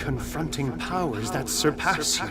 confronting powers that surpass you.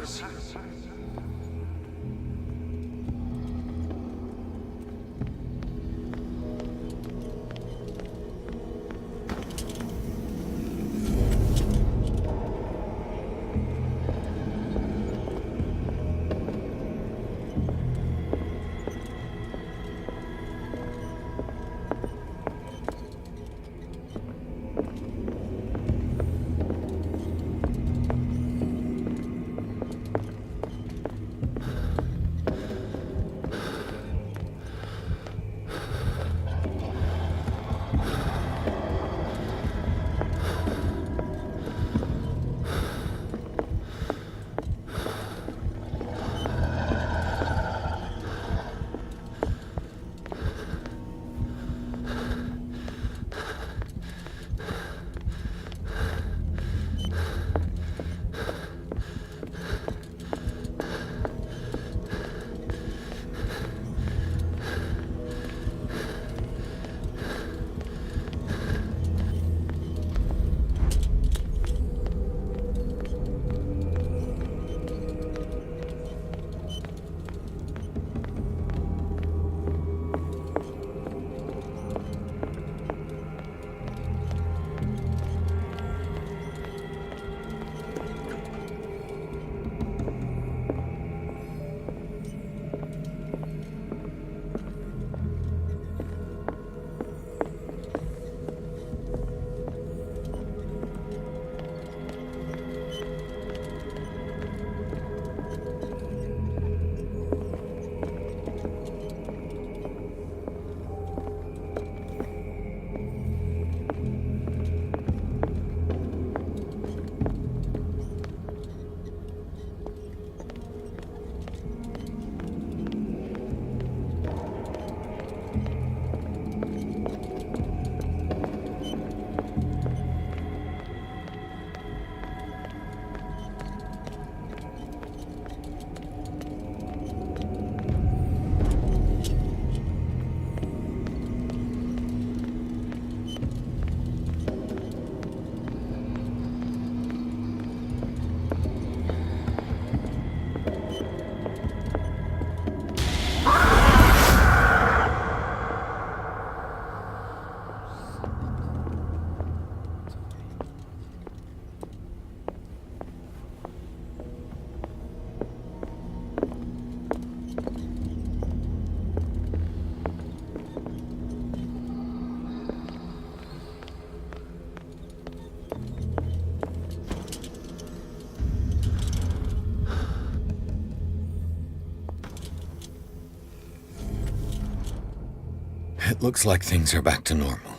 It looks like things are back to normal.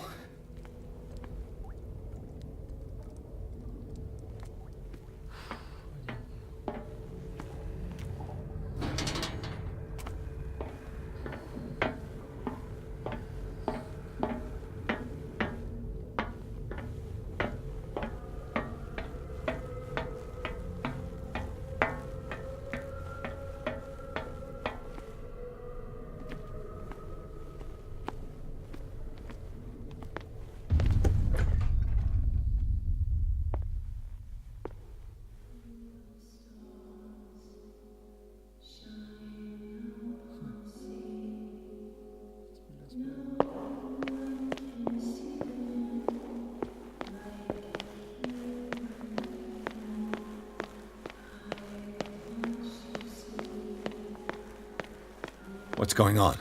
What's going on?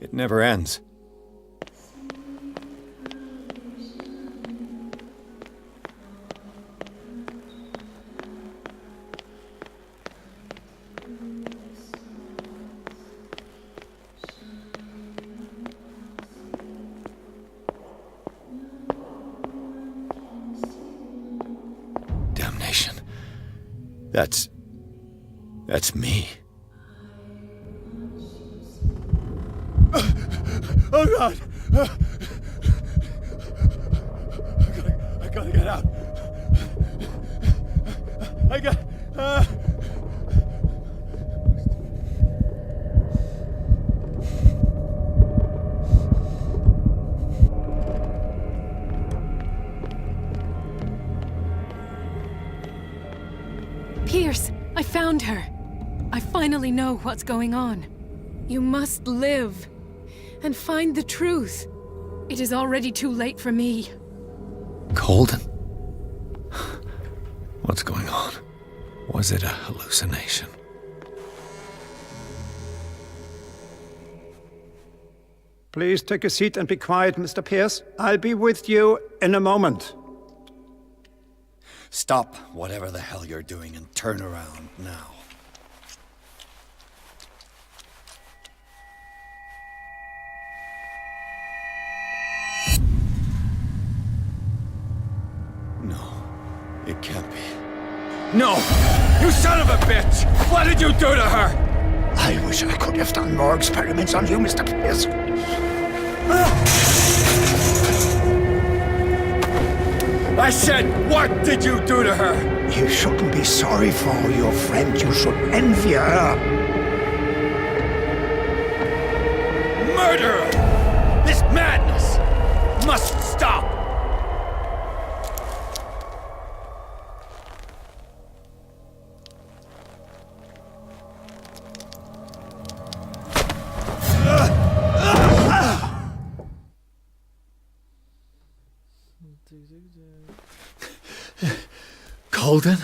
It never ends. Damnation. That's me. Oh God! I gotta get out. I got. her. I finally know what's going on. You must live and find the truth. It is already too late for me. Colden? What's going on? Was it a hallucination? Please take a seat and be quiet, Mr. Pierce. I'll be with you in a moment. Stop whatever the hell you're doing and turn around now. No, it can't be. No! You son of a bitch! What did you do to her? I wish I could have done more experiments on you, Mr. Pierce. I said, what did you do to her? You shouldn't be sorry for your friend. You should envy her. Murderer! This madness must stop! Colden?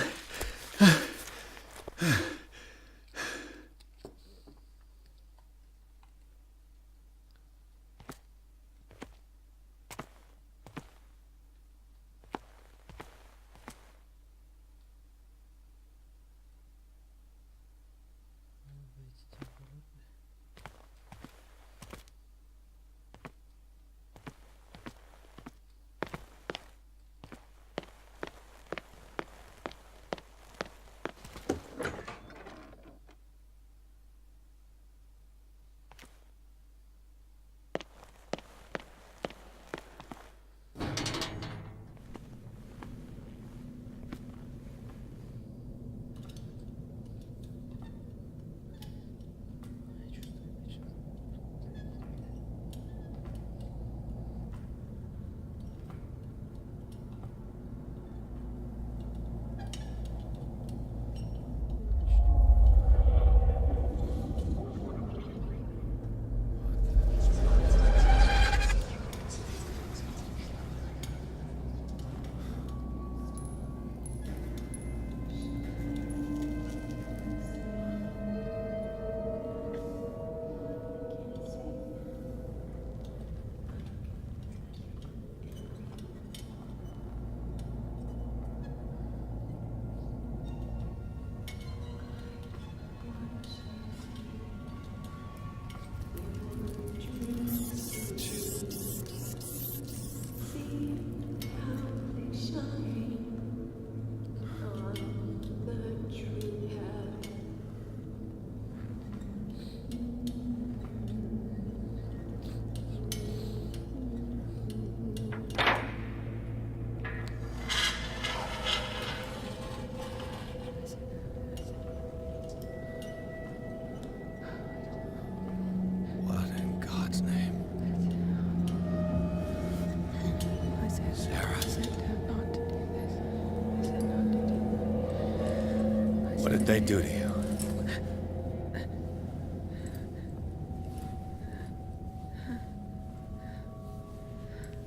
What did they do to you?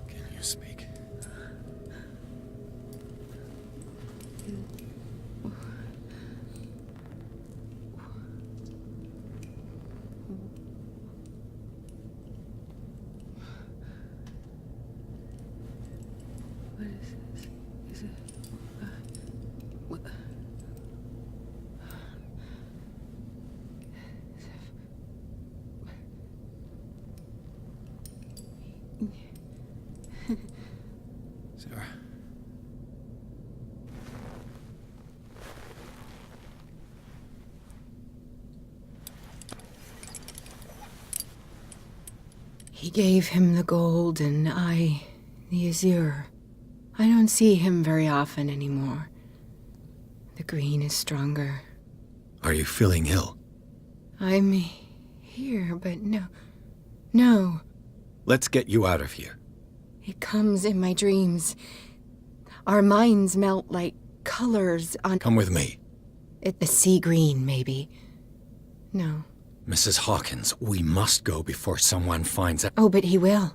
Can you speak? What is this? Is it... what? Sarah. He gave him the gold and I the azure. I don't see him very often anymore. The green is stronger. Are you feeling ill? I'm here, but no. Let's get you out of here. It comes in my dreams. Our minds melt like colors on... Come with me. A sea green, maybe. No. Mrs. Hawkins, we must go before someone finds out. Oh, but he will.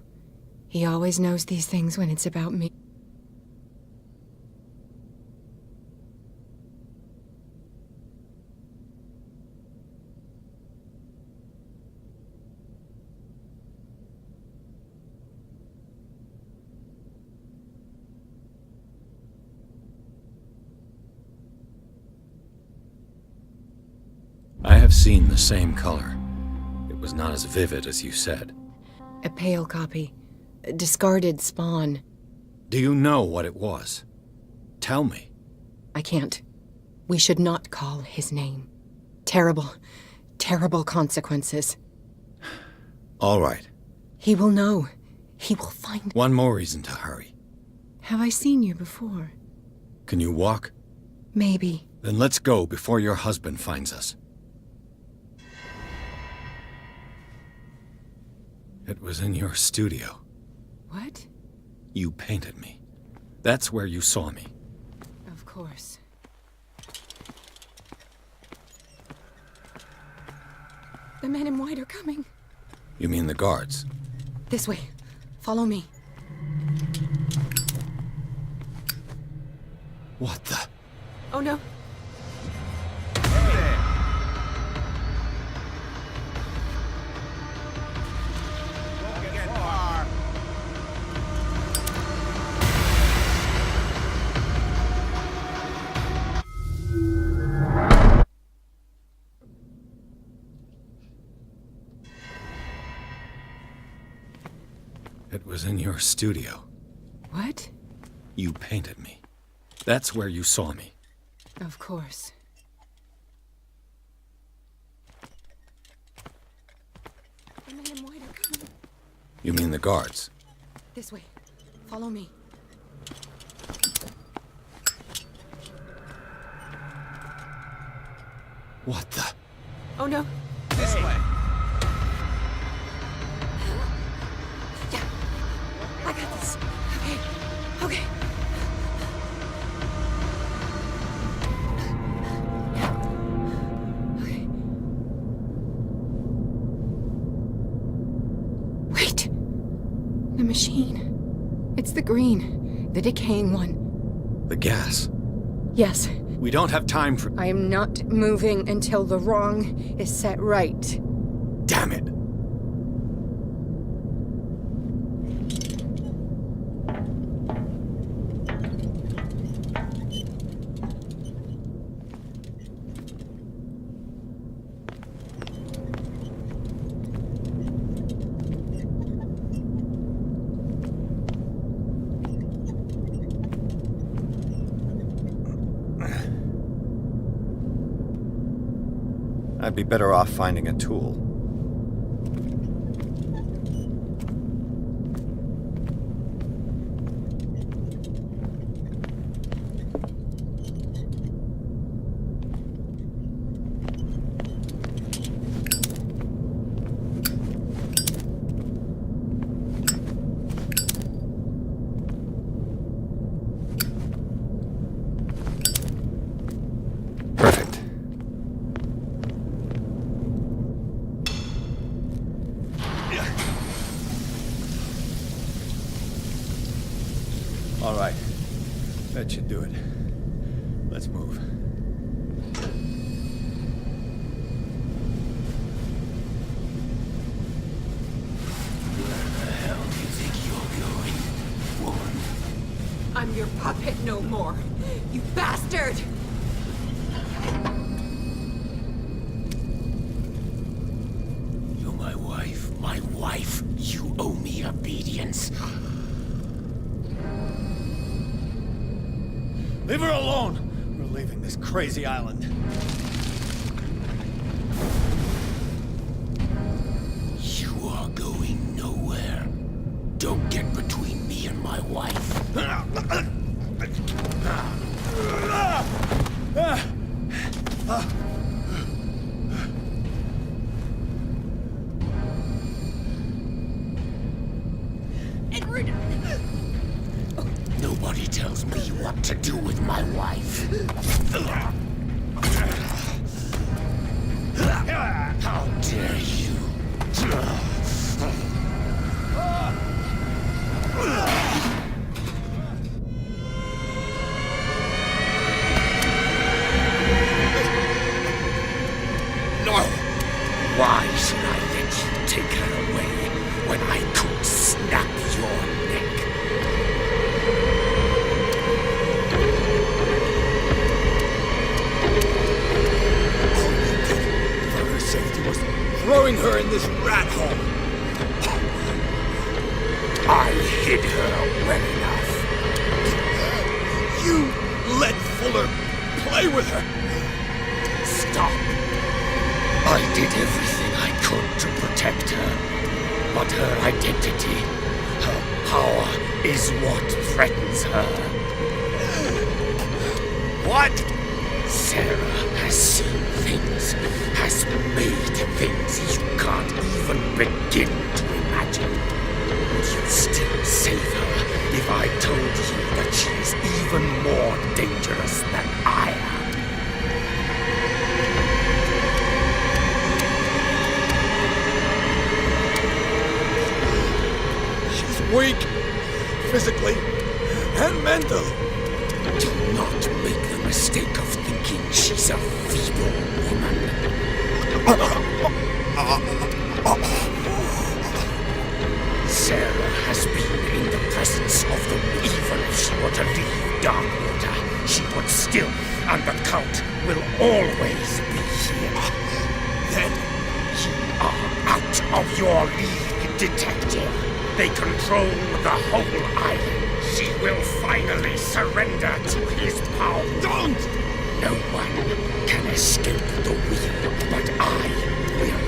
He always knows these things when it's about me. I have seen the same color. It was not as vivid as you said. A pale copy. A discarded spawn. Do you know what it was? Tell me. I can't. We should not call his name. Terrible, terrible consequences. All right. He will know. He will find... One more reason to hurry. Have I seen you before? Can you walk? Maybe. Then let's go before your husband finds us. It was in your studio. What? You painted me. That's where you saw me. Of course. The men in white are coming. You mean the guards? This way. Follow me. What the? Oh no. It was in your studio. What? You painted me. That's where you saw me. Of course. The men in white are coming. You mean the guards? This way. Follow me. What the? Oh no. This way. Yeah. I got this. Okay. Okay. Okay. Wait. The machine. It's the green. The decaying one. The gas. Yes. We don't have time for... I am not moving until the wrong is set right. Damn it! I'd be better off finding a tool. Perfect. All right. That should do it. Let's move. Where the hell do you think you're going, woman? I'm your puppet no more. You bastard! You're my wife. My wife. You owe me obedience. Leave her alone! We're leaving this crazy island. You are going nowhere. Don't get between me and my wife. Edward! Nobody tells me what to do with my wife. How dare you? No! Why should I let you take her away when I could snap your neck? All you did for her safety was throwing her in this rat hole. I hid her well enough. You let Fuller play with her. Stop. I did everything I could to protect her. But her identity, her power, is what threatens her. What? Sarah has seen things, has made things you can't even begin to imagine. Would you still save her if I told you that she is even more dangerous than I am? Weak, physically and mentally. Do not make the mistake of thinking she's a feeble woman. Sarah has been in the presence of them. Even if she were to leave Darkwater, she would still, and the Count will always be here. Then you are out of your league, detective. They control the whole island. She will finally surrender to his power. Don't! No one can escape the wheel, but I will.